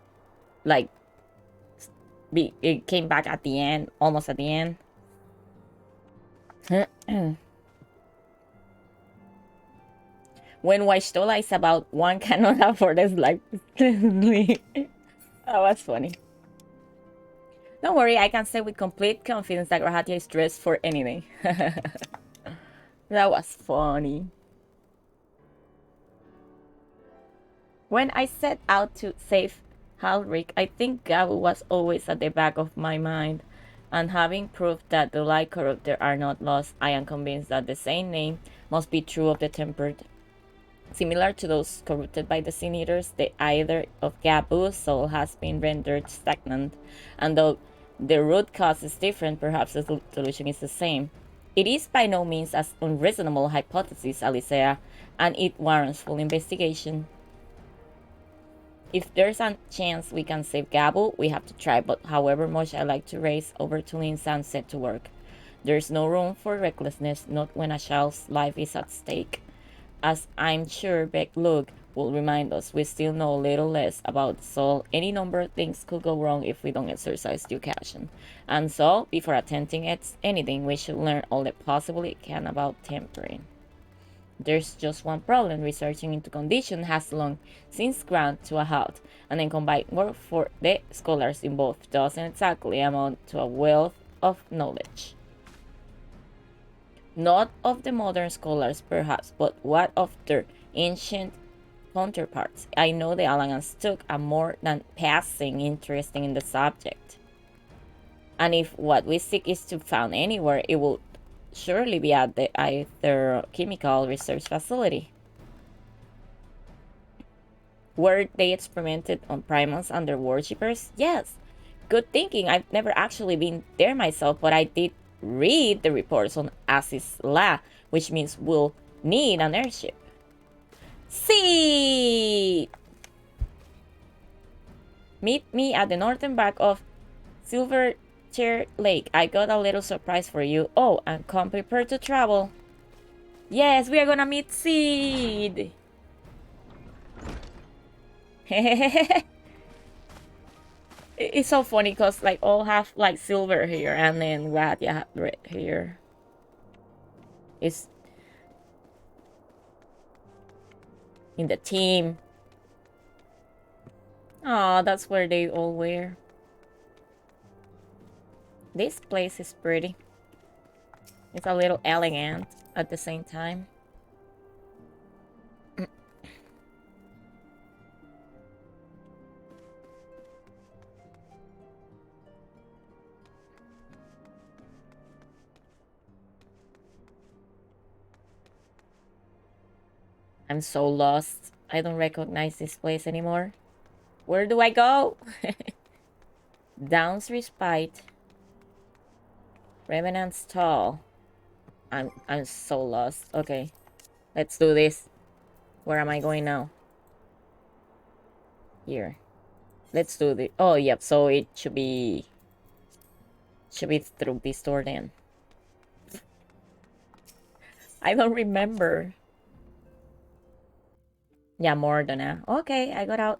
like it came back at the end, almost at the end. When Waishtola is about, one cannot afford his life. That was funny. Don't worry, I can say with complete confidence that Grahatia is dressed for anything. That was funny. When I set out to save Halric, I think Gabu was always at the back of my mind. And having proved that the light corrupted are not lost, I am convinced that the same name must be true of the Tempered. Similar to those corrupted by the Sin Eaters, the either of Gabu's soul has been rendered stagnant, and though the root cause is different, perhaps the solution is the same. It is by no means an unreasonable hypothesis, Alicea, and it warrants full investigation. If there's a chance we can save Gabo, we have to try, but however much I like to race over to Lin's and set to work. There's no room for recklessness, not when a child's life is at stake. As I'm sure Beck Luke will remind us, we still know a little less about the soul. Any number of things could go wrong if we don't exercise due caution. And so, before attempting anything, we should learn all that possibly can about tempering. There's just one problem. Researching into condition has long since ground to a halt, and then combined work for the scholars involved doesn't exactly amount to a wealth of knowledge. Not of the modern scholars, perhaps, but what of their ancient counterparts. I know the Alliance took a more than passing interest in the subject. And if what we seek is to found anywhere, it will surely be at the either chemical research facility. Were they experimented on primals and their worshippers? Yes. Good thinking. I've never actually been there myself, but I did read the reports on Asis La, which means we'll need an airship. See! Meet me at the northern back of Silverchair Lake. I got a little surprise for you. Oh, and come prepared to travel. Yes, we are gonna meet Sid. It's so funny because like all have like silver here and then Radia have red here. It's in the team. Oh, that's where they all wear. This place is pretty. It's a little elegant at the same time. I'm so lost. I don't recognize this place anymore. Where do I go? Down's Respite. Revenant's Tall. I'm so lost. Okay. Let's do this. Where am I going now? Here. Let's do this. Oh, yep. So it should be through this door then. I don't remember. Yeah, more than that. Okay, I got out.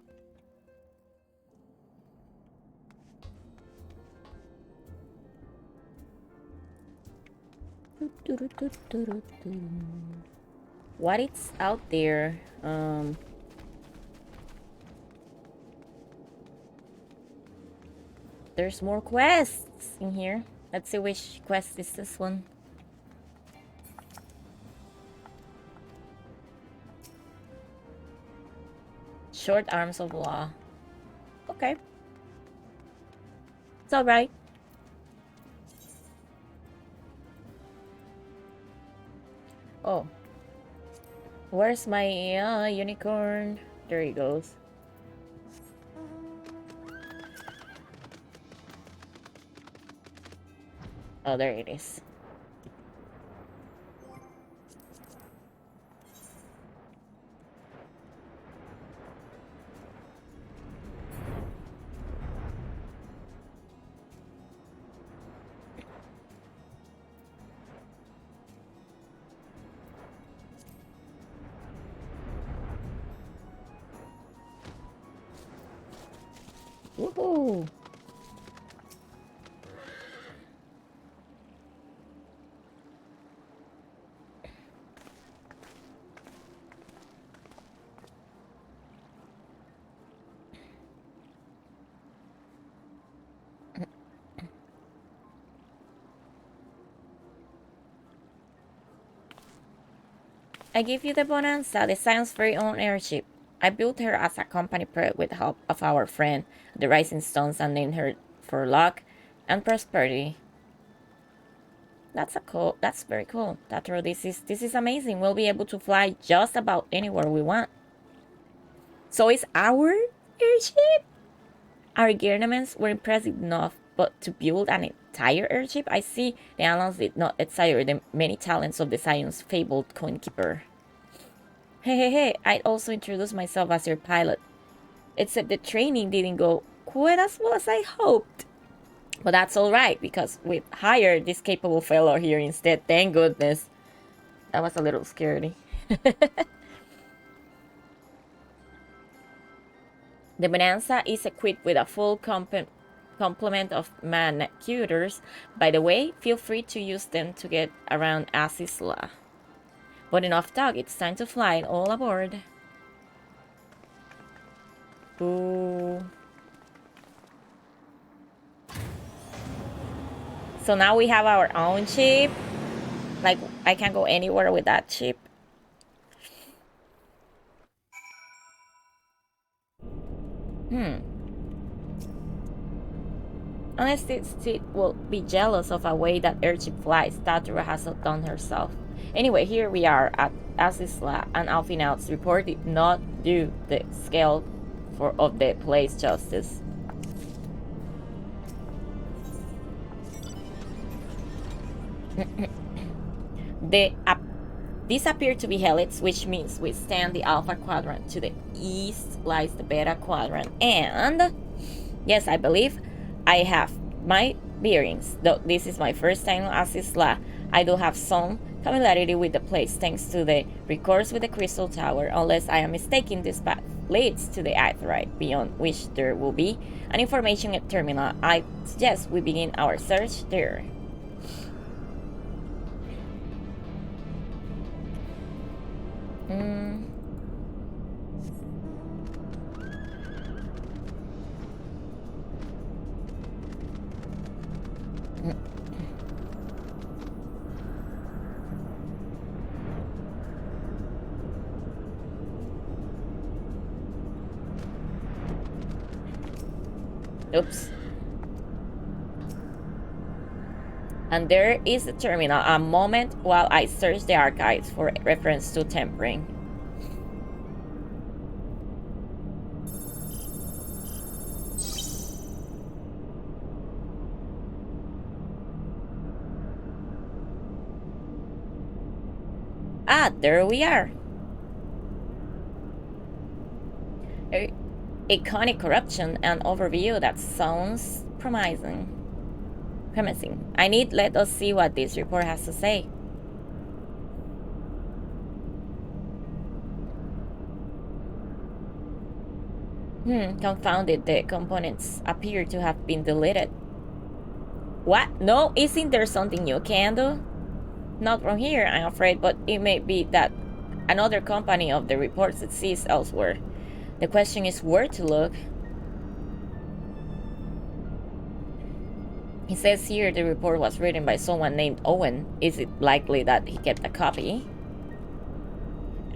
What is out there? There's more quests in here. Let's see which quest is this one. Short Arms of Law. Okay. It's alright. Oh. Where's my unicorn? There he goes. Oh, there it is. Woohoo! I give you the Bonanza, the science very own airship. I built her as a company project with the help of our friend, the Rising Stones, and named her for luck and prosperity. That's very cool. Tatro, this is amazing. We'll be able to fly just about anywhere we want. So it's our airship? Our gearnaments were impressive enough, but to build an entire airship? I see the annals did not admire the many talents of the Zion's fabled coinkeeper. Hey, I'd also introduce myself as your pilot. Except the training didn't go quite as well as I hoped. But that's alright, because we've hired this capable fellow here instead, thank goodness. That was a little scary. The Bonanza is equipped with a full complement of manacutors. By the way, feel free to use them to get around Azizla. But enough talk, it's time to fly, all aboard. Ooh. So now we have our own ship. Like, I can go anywhere with that ship. Honestly, Steve will be jealous of a way that airship flies. Tatura has done herself. Anyway, here we are at Azizla, and Alfinauts report did not do the scale of the place justice. These appear to be helids, which means we stand the Alpha Quadrant. To the east lies the Beta Quadrant. And yes, I believe I have my bearings. Though this is my first time on Azizla, I do have some familiarity with the place thanks to the records with the Crystal Tower. Unless I am mistaken, this path leads to the Aetheryte, beyond which there will be an information terminal. I suggest we begin our search there. Oops. And there is the terminal. A moment while I search the archives for reference to tempering. Ah, there we are. Iconic corruption and overview. That sounds promising. Let us see what this report has to say. Confounded. The components appear to have been deleted. What? No, isn't there something you can do? Not from here, I'm afraid, but it may be that another company of the reports exists elsewhere. The question is where to look. He says here the report was written by someone named Owen. Is it likely that he kept a copy?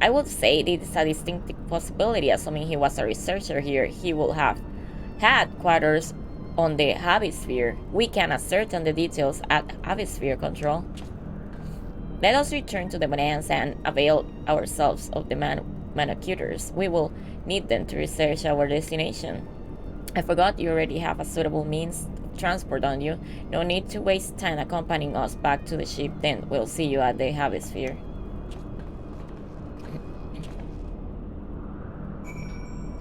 I would say it is a distinct possibility, assuming he was a researcher here. He would have had quarters on the Hemisphere. We can ascertain the details at Hemisphere Control. Let us return to the Bonanza and avail ourselves of the manacutors. We will need them to research our destination. I forgot you already have a suitable means of transport on you. No need to waste time accompanying us back to the ship. Then we'll see you at the Hemisphere.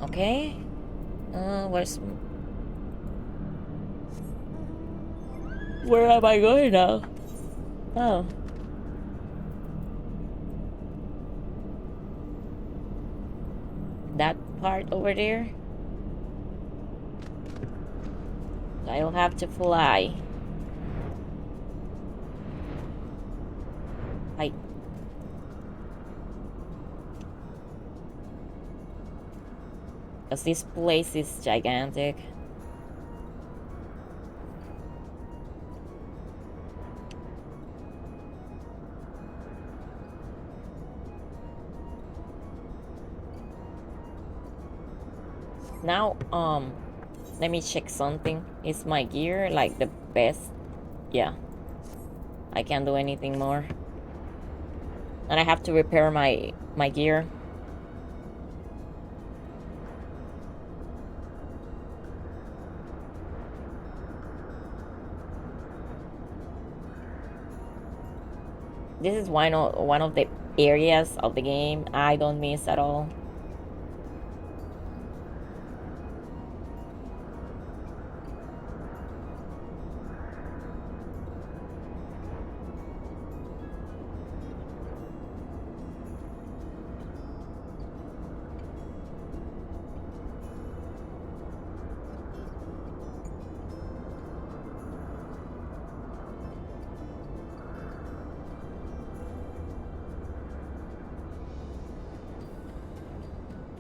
Okay. Where am I going now? Oh. That part over there. I'll have to fly. Because this place is gigantic. Now, let me check something. Is my gear like the best? Yeah. I can't do anything more. And I have to repair my gear. This is one of the areas of the game I don't miss at all.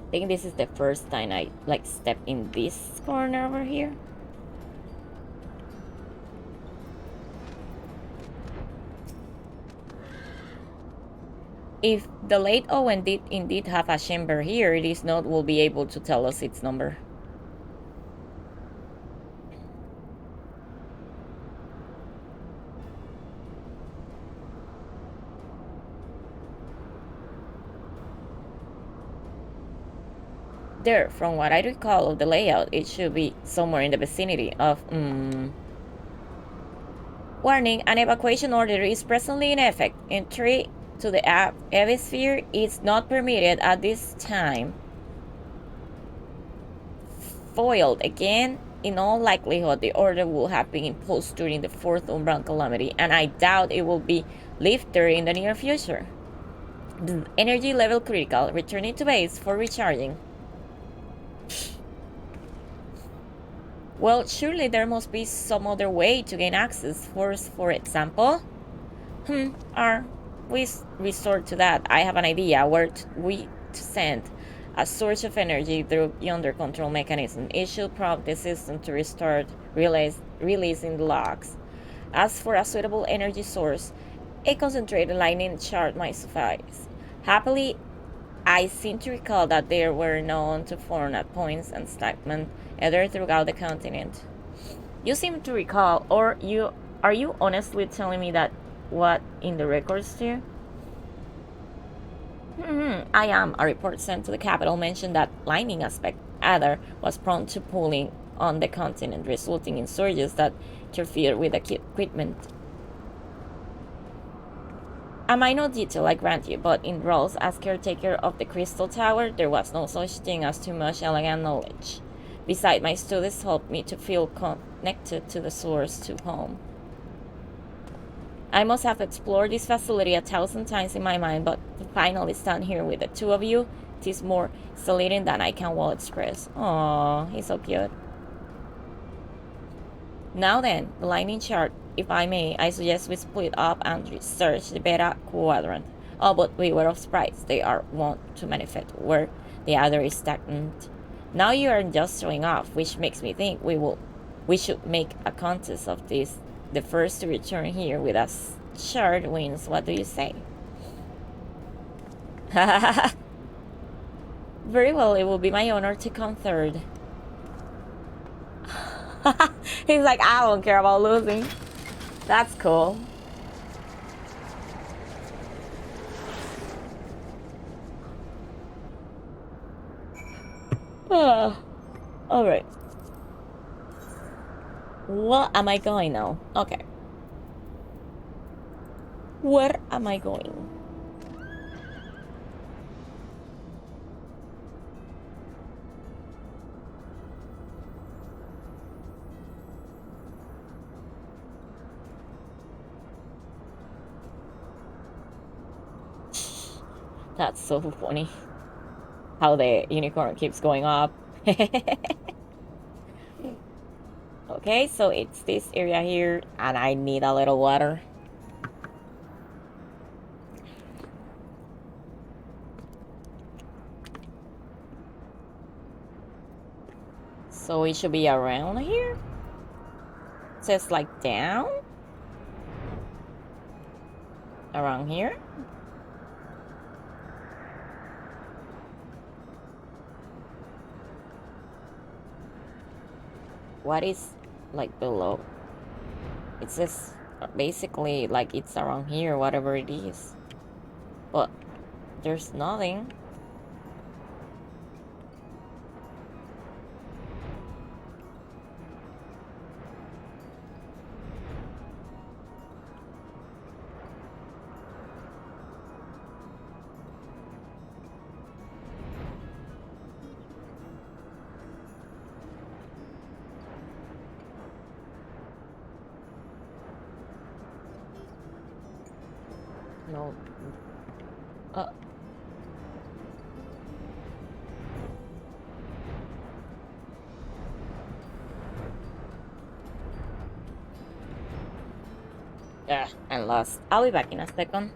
I think this is the first time I like step in this corner over here. If the late Owen did indeed have a chamber here, this note will be able to tell us its number. There, from what I recall of the layout, it should be somewhere in the vicinity of, Warning, an evacuation order is presently in effect. Entry to the Evisphere is not permitted at this time. Foiled again, in all likelihood, the order will have been imposed during the 4th Umbral Calamity, and I doubt it will be lifted in the near future. Energy level critical, returning to base for recharging. Well, surely there must be some other way to gain access. For example, we resort to that. I have an idea where to send a source of energy through yonder control mechanism. It should prompt the system to restart releasing the locks. As for a suitable energy source, a concentrated lightning shard might suffice. Happily, I seem to recall that there were known to form at points and stagnant either throughout the continent. You seem to recall, or are you honestly telling me that what in the records too? I am. A report sent to the capital mentioned that lightning aspect either was prone to pulling on the continent, resulting in surges that interfered with the equipment. A minor detail, I grant you, but in roles as caretaker of the Crystal Tower, there was no such thing as too much elegant knowledge. Besides, my studies helped me to feel connected to the source, to home. I must have explored this facility 1,000 times in my mind, but to finally stand here with the two of you, it is more exhilarating than I can well express. Aww, he's so cute. Now then, the lightning chart. If I may, I suggest we split up and research the Beta Quadrant. Oh, but beware of sprites. They are wont to manifest where the other is stagnant. Now you are just showing off, which makes me think we should make a contest of this. The first to return here with a shard wins. What do you say? Very well, it will be my honor to come third. He's like, I don't care about losing. That's cool. Alright. Where am I going now? Okay. Where am I going? That's so funny. How the unicorn keeps going up. Okay, so it's this area here, and I need a little water. So it should be around here? It says like down? Around here? What is like below? It says basically like it's around here, whatever it is. But there's nothing. No. Uh. Yeah, I'm lost. I'll be back in a second.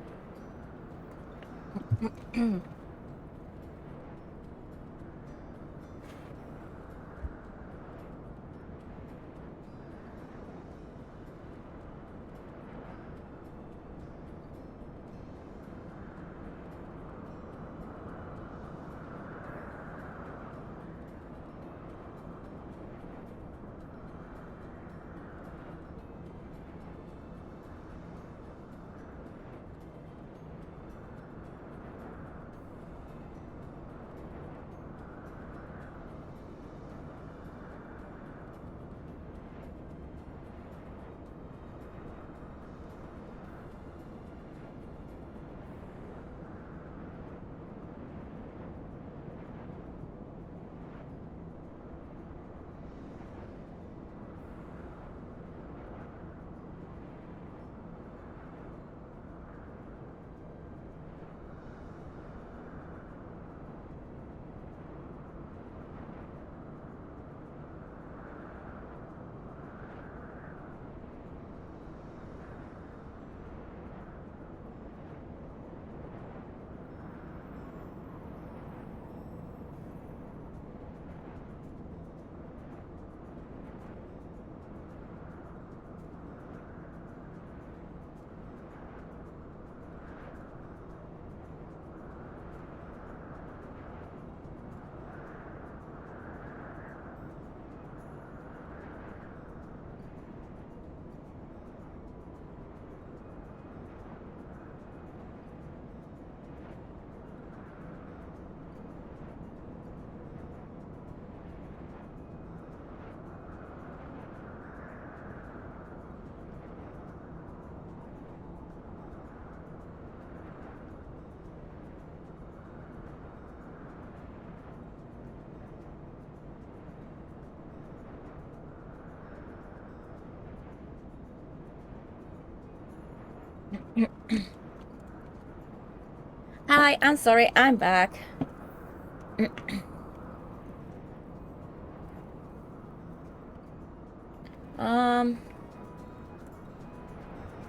Hi, I'm sorry, I'm back.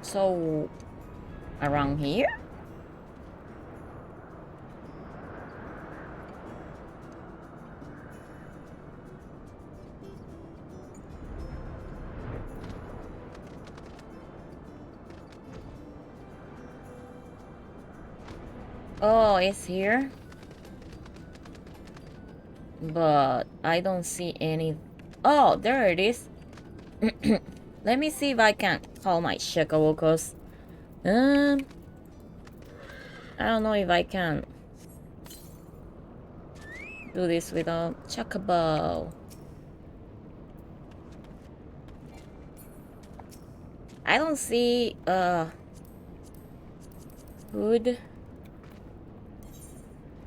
So around here? Oh, it's here? But I don't see any... Oh, there it is. Let me see if I can call my Chocobo, cause... I don't know if I can do this without Chocobo. I don't see food.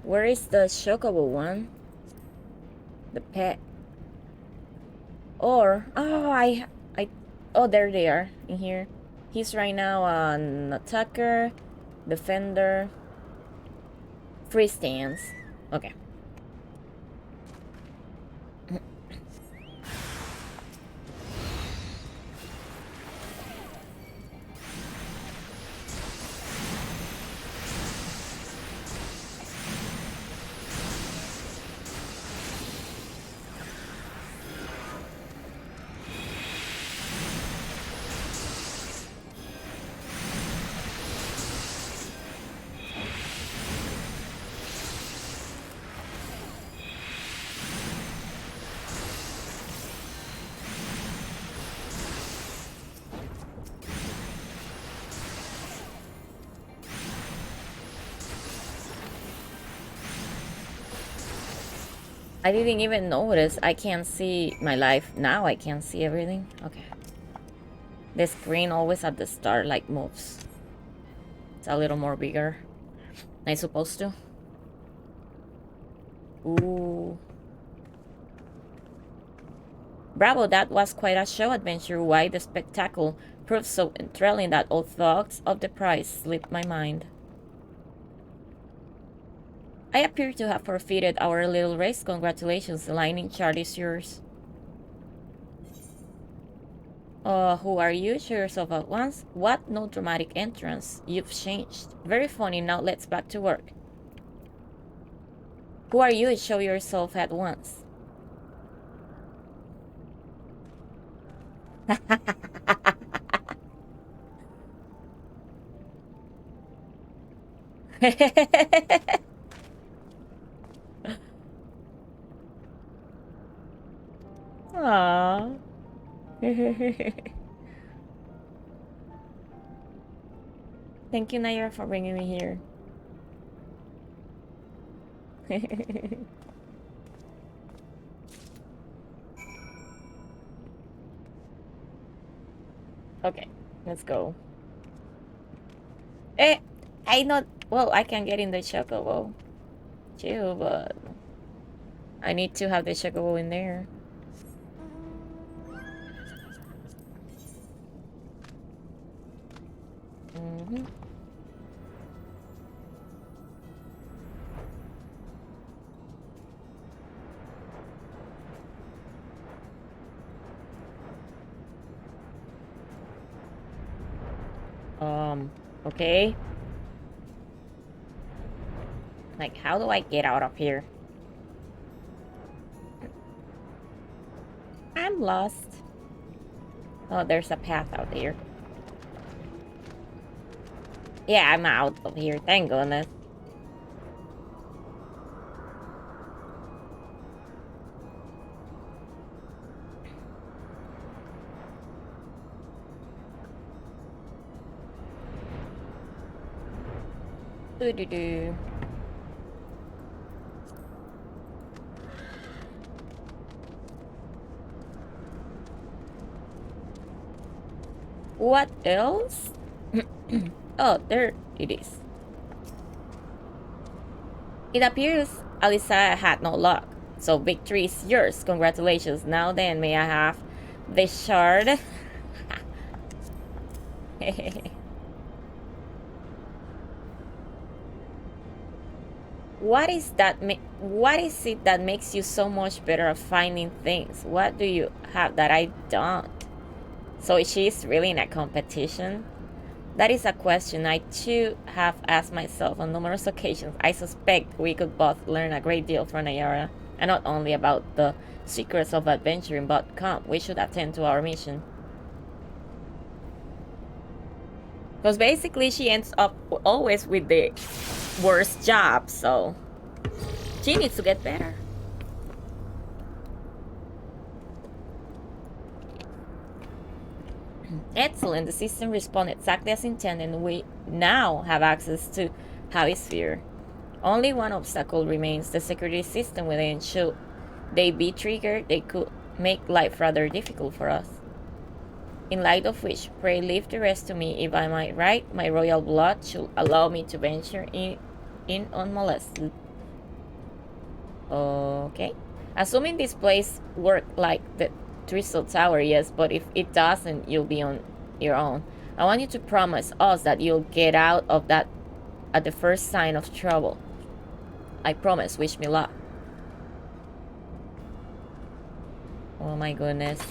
Where is the Chocobo one? The pet. Or oh, there they are in here. He's right now an attacker, defender, free stance. Okay. I didn't even notice. I can't see my life. Now I can't see everything. Okay. The screen always at the start like moves. It's a little more bigger. Am I supposed to? Ooh. Bravo, that was quite a show adventure. Why the spectacle? Proof so enthralling that all thoughts of the prize slipped my mind. I appear to have forfeited our little race. Congratulations, the line in chart is yours. Who are you? Show yourself at once. What? No dramatic entrance. You've changed. Very funny. Now let's back to work. Who are you? Show yourself at once. Aww. Thank you, Naira, for bringing me here. Okay, let's go. I not well. I can get in the chocobo, too, but I need to have the chocobo in there. Okay. Like, how do I get out of here? I'm lost. Oh, there's a path out there. Yeah, I'm out of here, thank goodness. Do-do-do. What else? Oh, there it is. It appears Alisa had no luck, so victory is yours. Congratulations. Now then, may I have the shard? What is it that makes you so much better at finding things? What do you have that I don't? So she's really in a competition? That is a question I too have asked myself on numerous occasions. I suspect we could both learn a great deal from Nayara, and not only about the secrets of adventuring, but come, we should attend to our mission. Because basically she ends up always with the worst job, so she needs to get better. Excellent, the system responded exactly as intended, and we now have access to Hemisphere. Only one obstacle remains, the security system within. Should they be triggered, they could make life rather difficult for us. In light of which, pray leave the rest to me. If I might right, my royal blood should allow me to venture in unmolested. Okay. Assuming this place worked like the Crystal Tower, yes, but if it doesn't, you'll be on your own. I want you to promise us that you'll get out of that at the first sign of trouble. I promise, wish me luck. Oh my goodness.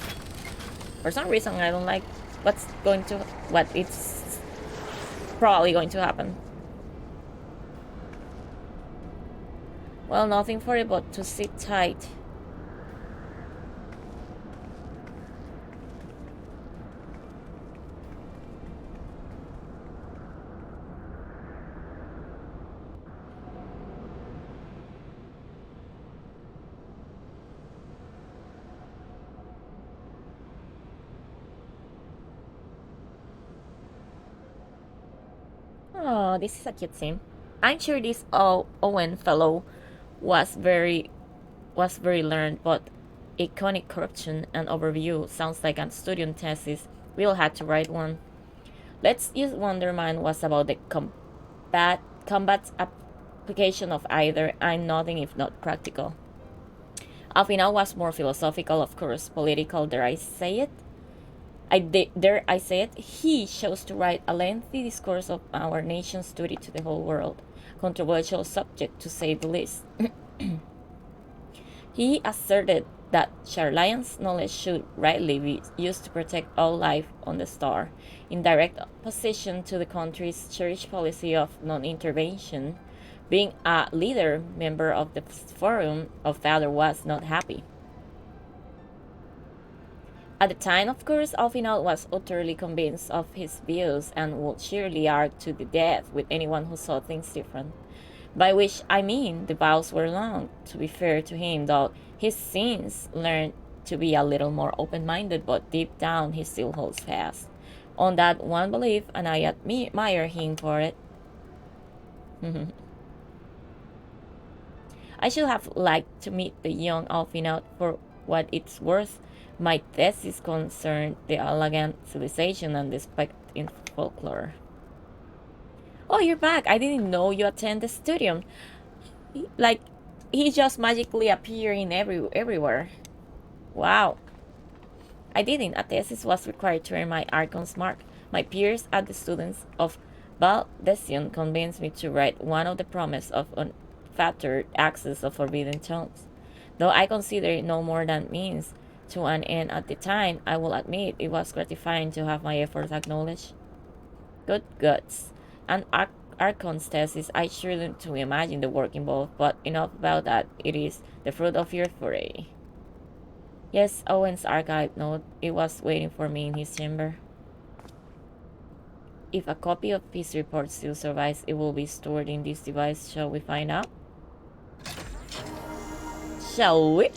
For some reason, I don't like what it's probably going to happen. Well, nothing for it but to sit tight. Oh, this is a cute scene. I'm sure this Owen fellow was very learned, but iconic corruption and overview sounds like a student thesis. We'll have to write one. Let's use Wonderman was about the combat application of either. I'm nothing if not practical. Alfina was more philosophical, of course, political, dare I say it? There I said, he chose to write a lengthy discourse of our nation's duty to the whole world. Controversial subject, to say the least. He asserted that Charlayan's knowledge should rightly be used to protect all life on the star, in direct opposition to the country's cherished policy of non-intervention. Being a leader member of the Forum of Father was not happy. At the time, of course, Alfinal was utterly convinced of his views and would cheerily argue to the death with anyone who saw things different. By which I mean the vows were long, to be fair to him, though he's since learned to be a little more open-minded, but deep down he still holds fast on that one belief, and I admire him for it. I should have liked to meet the young Alfinal. For what it's worth. My thesis concerned the elegant civilization and the spect in folklore. Oh, you're back. I didn't know you attend the studium. Like, he just magically appearing everywhere. Wow. I didn't. A thesis was required to earn my Archon's mark. My peers at the students of Valdesion convinced me to write one of the promise of unfettered access of forbidden tomes. Though I consider it no more than means to an end at the time, I will admit it was gratifying to have my efforts acknowledged. Good guts. An Archon's thesis, I shouldn't to imagine the work involved, but enough about that. It is the fruit of your foray. Yes, Owen's archive note. It was waiting for me in his chamber. If a copy of his report still survives, it will be stored in this device. Shall we find out? Shall we?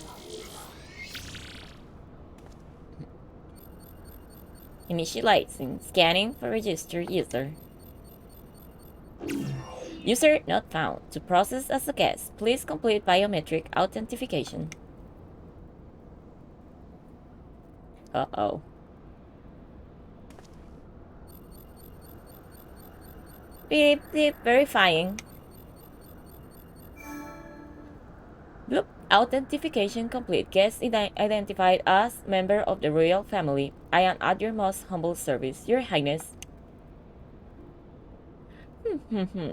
Initializing. Scanning for registered user. User not found. To process as a guest, please complete biometric authentication. Uh-oh. Beep, beep, verifying. Bloop. Authentication complete. Guest identified as member of the royal family. I am at your most humble service, Your Highness.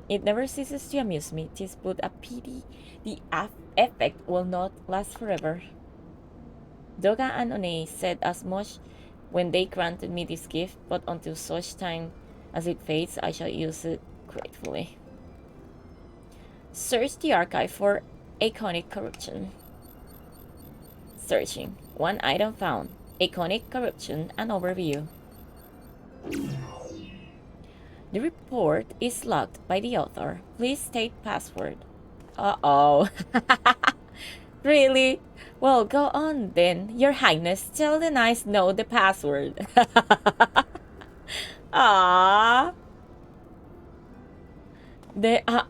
It never ceases to amuse me. 'Tis but a pity the effect will not last forever. Doga and One said as much when they granted me this gift, but until such time as it fades, I shall use it gratefully. Search the archive for Iconic corruption. Searching. One item found. Iconic corruption and overview. The report is locked by the author. Please state password. Uh-oh. Really? Well, go on then. Your Highness, tell the nice know the password. Ah.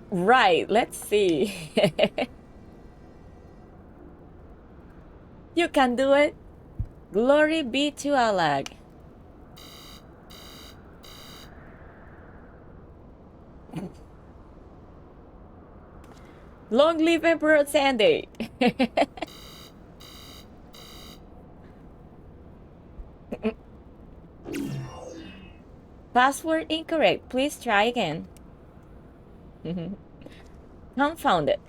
Right, let's see. You can do it. Glory be to Allah. Long live Emperor Sandy. Password incorrect. Please try again. Confounded.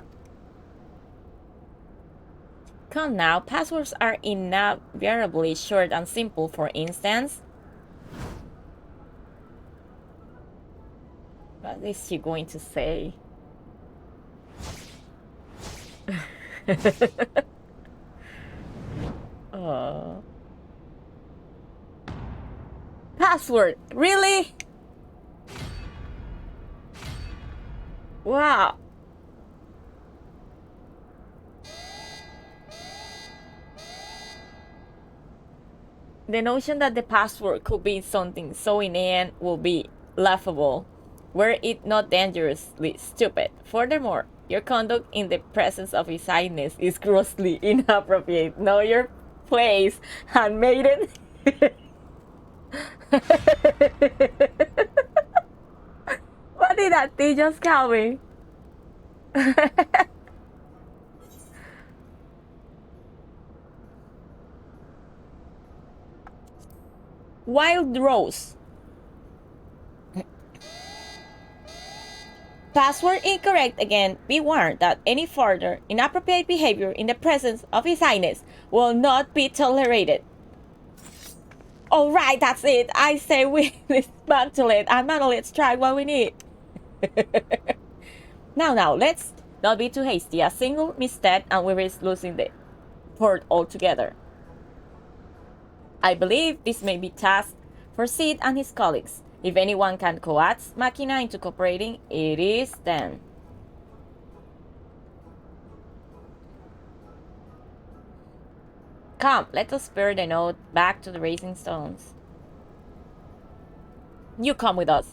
Come now, passwords are invariably short and simple, for instance. What is she going to say? Password, really? Wow. The notion that the password could be something so inane will be laughable, were it not dangerously stupid. Furthermore, your conduct in the presence of His Highness is grossly inappropriate. Know your place, handmaiden. What did that thing just call me? Wild Rose. Password incorrect again. Be warned that any further inappropriate behavior in the presence of His Highness will not be tolerated. Alright, that's it. I say we dismantle it and monolith strike what we need. Now, let's not be too hasty. A single misstep and we risk losing the port altogether. I believe this may be task for Sid and his colleagues. If anyone can coax Machina into cooperating, it is them. Come, let us bear the note back to the Racing Stones. You come with us.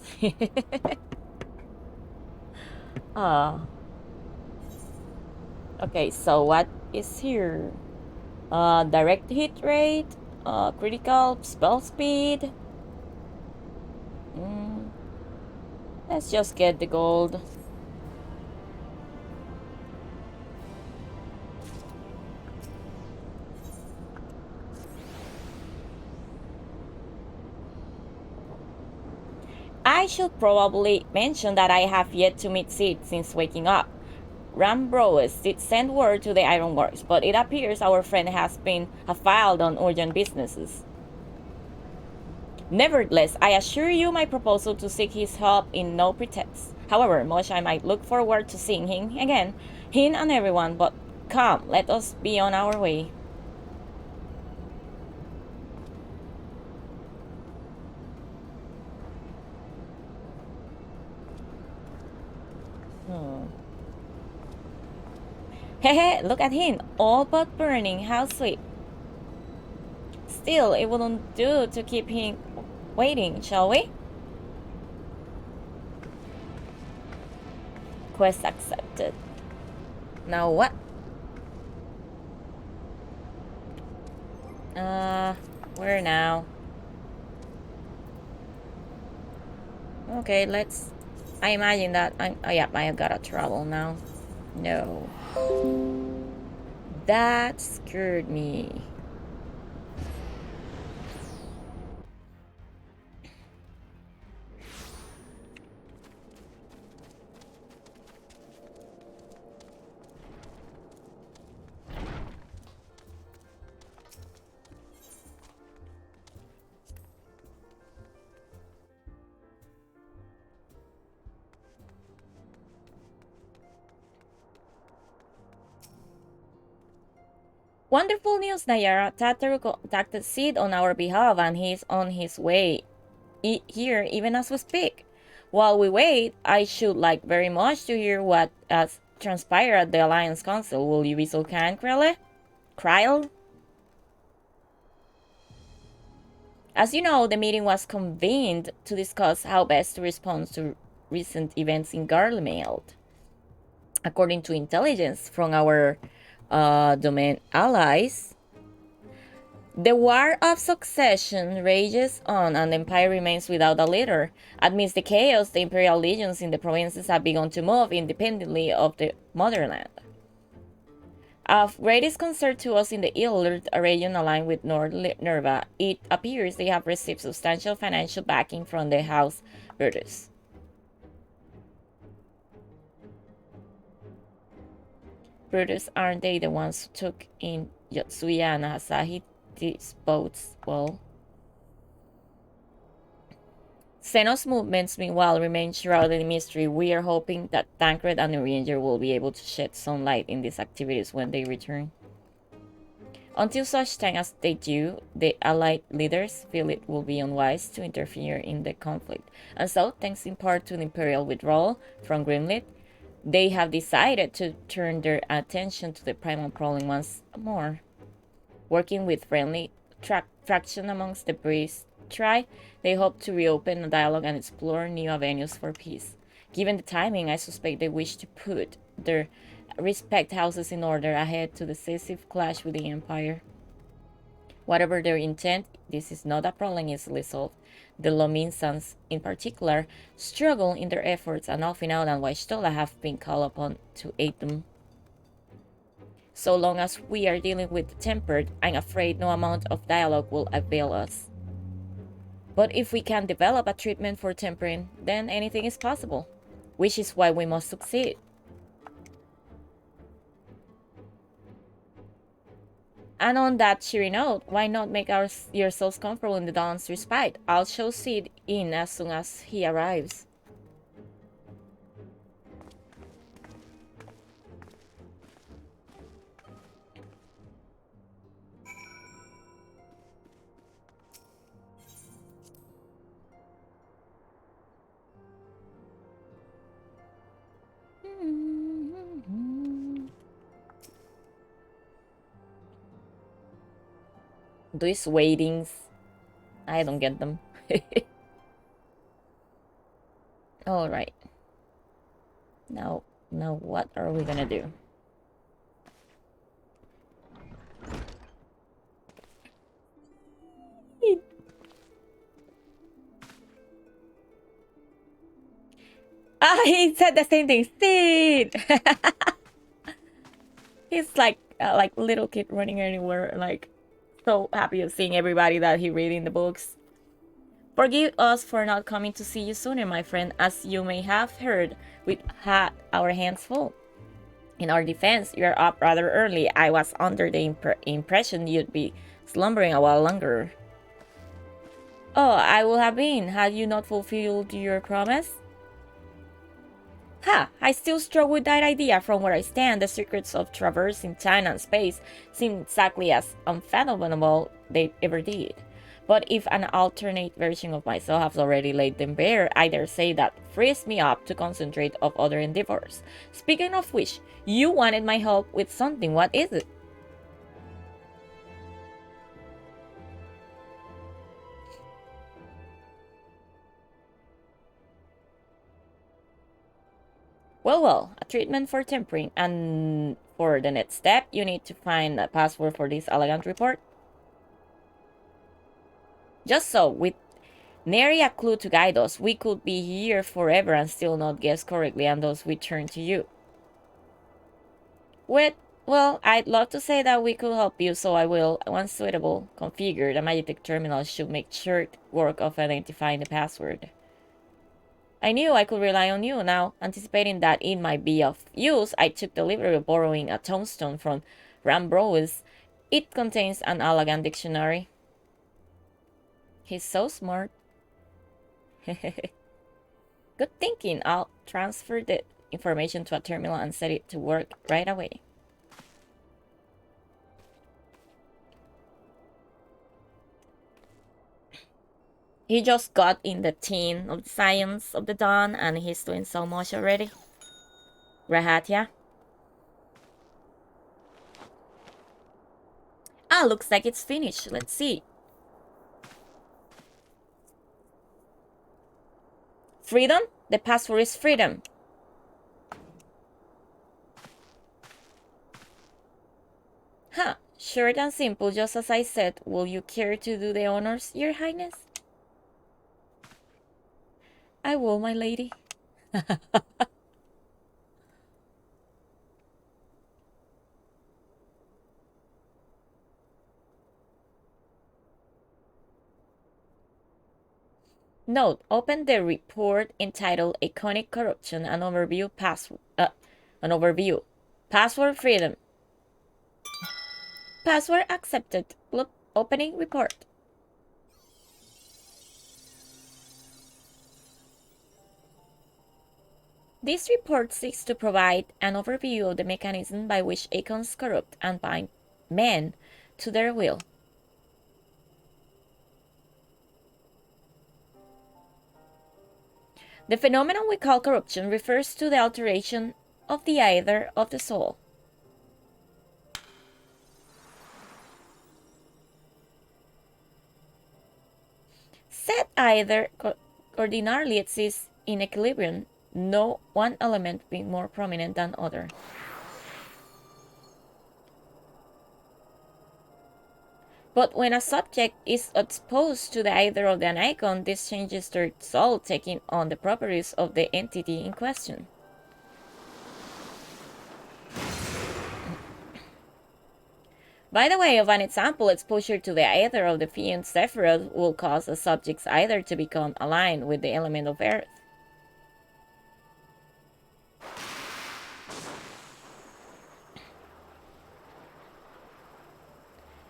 Okay, so what is here? Direct hit rate, critical spell speed. Let's just get the gold. I should probably mention that I have yet to meet Sid since waking up. Rambrose did send word to the Ironworks, but it appears our friend has filed on urgent businesses. Nevertheless, I assure you my proposal to seek his help in no pretext. However much I might look forward to seeing him again, him and everyone, but come, let us be on our way. Hehe, look at him, all but burning, how sweet. Still, it wouldn't do to keep him waiting, shall we? Quest accepted. Now what? Where now? Okay, let's... I imagine that oh yeah, I gotta travel now. No. That scared me. Wonderful news, Nayara. Tataru contacted Sid on our behalf and he's on his way here even as we speak. While we wait, I should like very much to hear what has transpired at the Alliance Council. Will you be so kind, Kryle? As you know, the meeting was convened to discuss how best to respond to recent events in Garlemald. According to intelligence from our domain allies, the War of Succession rages on and the Empire remains without a leader. Amidst the chaos, the Imperial legions in the provinces have begun to move independently of the motherland. Of greatest concern to us in the Illard, a region aligned with North Nerva, it appears they have received substantial financial backing from the House Brutus. Brutus, aren't they the ones who took in Yotsuya and Asahi? These boats, well. Xenos movements, meanwhile, remain shrouded in mystery. We are hoping that Tancred and the Ranger will be able to shed some light in these activities when they return. Until such time as they do, the Allied leaders feel it will be unwise to interfere in the conflict. And so, thanks in part to the Imperial withdrawal from Grimlit, they have decided to turn their attention to the primal problem once more. Working with friendly traction amongst the Breeze tribe, they hope to reopen a dialogue and explore new avenues for peace. Given the timing, I suspect they wish to put their respect houses in order ahead to the decisive clash with the Empire. Whatever their intent, this is not a problem easily solved. The Lominsans, in particular, struggle in their efforts, and Alfinal and Waishtola have been called upon to aid them. So long as we are dealing with the tempered, I'm afraid no amount of dialogue will avail us. But if we can develop a treatment for tempering, then anything is possible, which is why we must succeed. And on that cheery note, why not make yourselves comfortable in the Dawn's respite? I'll show Sid in as soon as he arrives. These waitings, I don't get them. All right. Now what are we gonna do? He said the same thing. Sid. He's like little kid running anywhere, like so happy of seeing everybody that he read in the books. Forgive us for not coming to see you sooner, my friend. As you may have heard, we had our hands full. In our defense, you are up rather early. I was under the impression you'd be slumbering a while longer. Oh, I would have been, had you not fulfilled your promise. Ha! I still struggle with that idea. From where I stand, the secrets of traversing time and space seem exactly as unfathomable they ever did. But if an alternate version of myself has already laid them bare, I dare say that frees me up to concentrate on other endeavors. Speaking of which, you wanted my help with something. What is it? Well, a treatment for tempering. And for the next step, you need to find a password for this elegant report. Just so, with nary a clue to guide us, we could be here forever and still not guess correctly, and thus we turn to you. Well, I'd love to say that we could help you, so I will. Once suitable, configured, a magic terminal should make short work of identifying the password. I knew I could rely on you. Now, anticipating that it might be of use, I took the liberty of borrowing a tombstone from Rambrose. It contains an elegant dictionary. He's so smart. Good thinking. I'll transfer the information to a terminal and set it to work right away. He just got in the teen of the science of the dawn, and he's doing so much already. Rahatya. Ah, looks like it's finished. Let's see. Freedom? The password is freedom. Huh. Short and simple, just as I said. Will you care to do the honors, Your Highness? I will, my lady. Note, open the report entitled Iconic Corruption, an overview. Password freedom. Password accepted. Look, opening report. This report seeks to provide an overview of the mechanism by which icons corrupt and bind men to their will. The phenomenon we call corruption refers to the alteration of the either of the soul. Said either ordinarily exists in equilibrium, no one element being more prominent than other. But when a subject is exposed to the either of an icon, this changes their soul, taking on the properties of the entity in question. By the way, of an example, exposure to the aether of the Fiend Sephiroth will cause the subject's aether to become aligned with the element of earth.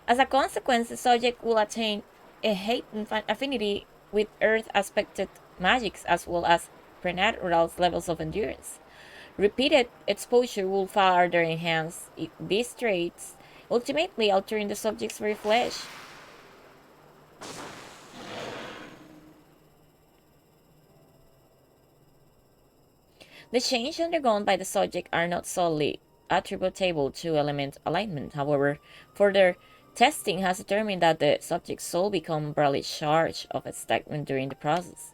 As a consequence, the subject will attain a heightened affinity with earth-aspected magics as well as preternatural levels of endurance. Repeated exposure will further enhance these traits, ultimately altering the subject's very flesh. The changes undergone by the subject are not solely attributable to element alignment. However, further testing has determined that the subject's soul becomes barely charged of stagnant during the process.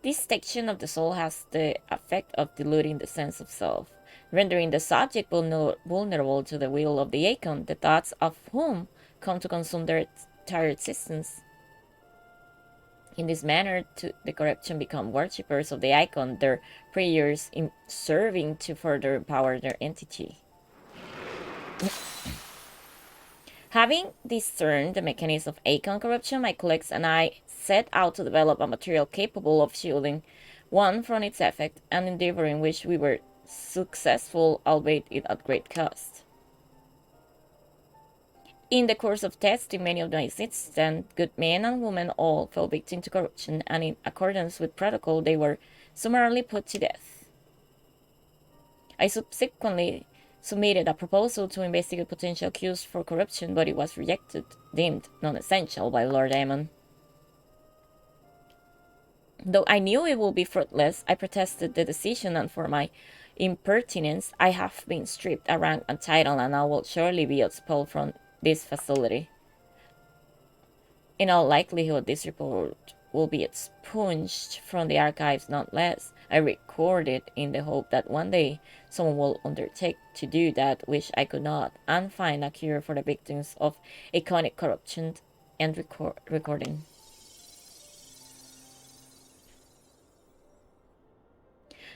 This section of the soul has the effect of diluting the sense of self, rendering the subject vulnerable to the will of the icon, the thoughts of whom come to consume their entire existence. In this manner, the corruption become worshippers of the icon, their prayers serving to further empower their entity. Having discerned the mechanism of icon corruption, my colleagues and I set out to develop a material capable of shielding one from its effect, an endeavor in which we were successful, albeit at great cost. In the course of testing, many of the assistants, good men and women, all fell victim to corruption, and in accordance with protocol, they were summarily put to death. I subsequently submitted a proposal to investigate potential cues for corruption, but it was rejected, deemed non-essential by Lord Aemon. Though I knew it would be fruitless, I protested the decision, and for my impertinence, I have been stripped of rank and title, and I will surely be expelled from this facility. In all likelihood, this report will be expunged from the archives nonetheless. I record it in the hope that one day someone will undertake to do that which I could not, and find a cure for the victims of iconic corruption and recording.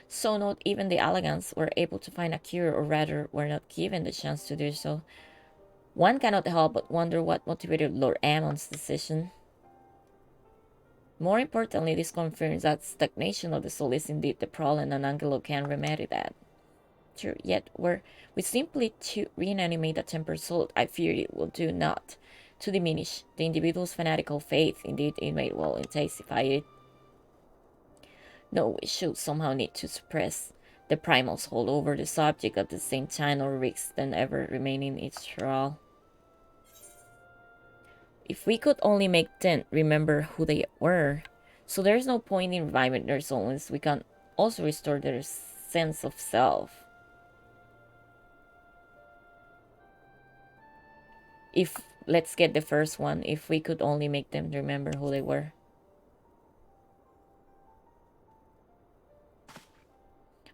So not even the elegants were able to find a cure, or rather were not given the chance to do so. One cannot help but wonder what motivated Lord Ammon's decision. More importantly, this confirms that stagnation of the soul is indeed the problem, and Angelo can remedy that. Sure, yet were we simply to reanimate a tempered soul, I fear it will do not to diminish the individual's fanatical faith. Indeed, it may well intensify it. No, we should somehow need to suppress the primal's hold over the subject at the same time, or risk than ever remaining its thrall. If we could only make them remember who they were, so there's no point in reviving their souls, we can also restore their sense of self. Let's get the first one, if we could only make them remember who they were.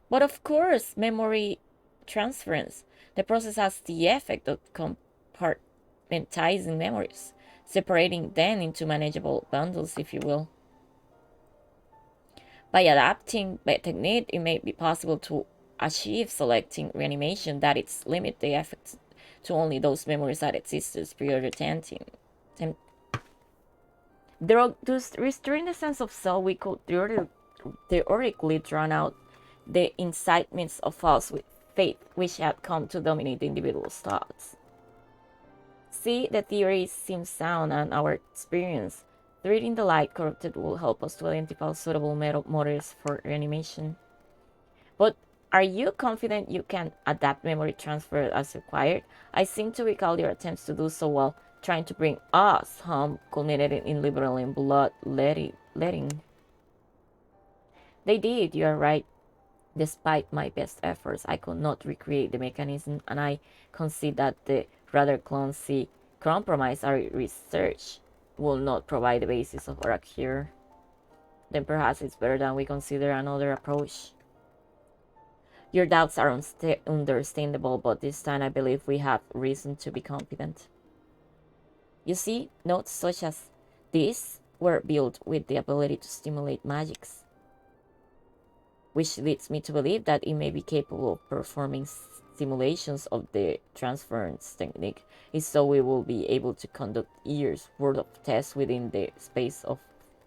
But of course, memory transference. The process has the effect of compartmentalizing memories, separating them into manageable bundles, if you will. By adapting the technique, it may be possible to achieve selecting reanimation that it's limit the effects to only those memories that existed prior to tenting. Restoring the sense of self, we could theoretically drown out the incitements of false faith which had come to dominate the individual's thoughts. See, the theory seems sound, and our experience reading the light corrupted will help us to identify suitable motives for reanimation. But are you confident you can adapt memory transfer as required? I seem to recall your attempts to do so while trying to bring us home, culminating in liberal and blood-letting. They did, you are right. Despite my best efforts, I could not recreate the mechanism, and I concede that the rather clumsy compromise our research will not provide the basis of our cure. Then perhaps it's better that we consider another approach. Your doubts are understandable, but this time I believe we have reason to be confident. You see, notes such as this were built with the ability to stimulate magics, which leads me to believe that it may be capable of performing simulations of the transference technique is so we will be able to conduct years worth of tests within the space of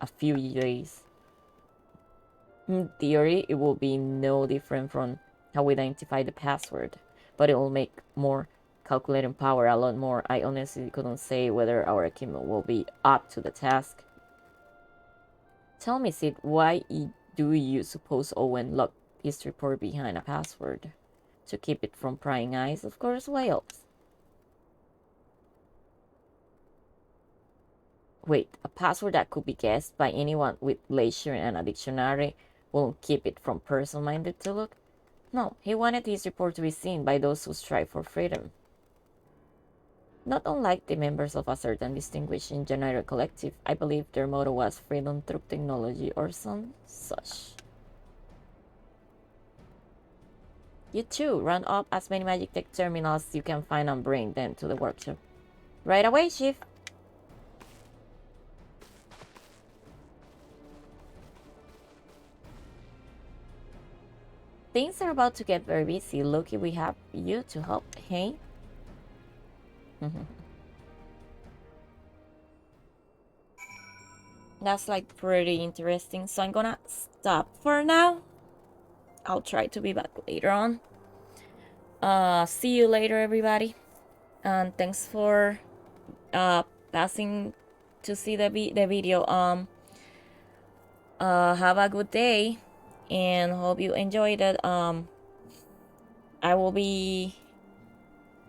a few days. In theory, it will be no different from how we identify the password, but it will make more calculating power, a lot more. I honestly couldn't say whether our equipment will be up to the task. Tell me, Sid, why do you suppose Owen locked his report behind a password? To keep it from prying eyes, of course, why else? Wait, a password that could be guessed by anyone with leisure and a dictionary won't keep it from person-minded to look? No, he wanted his report to be seen by those who strive for freedom. Not unlike the members of a certain distinguished engineer collective, I believe their motto was freedom through technology or some such. You too, run up as many magic tech terminals you can find and bring them to the workshop. Right away, Chief! Things are about to get very busy. Lucky we have you to help, hey? That's like pretty interesting. So I'm gonna stop for now. I'll try to be back later on. See you later, everybody. And thanks for passing to see the video. Have a good day and hope you enjoyed it. I will be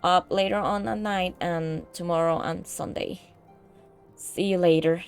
up later on at night and tomorrow on Sunday. See you later.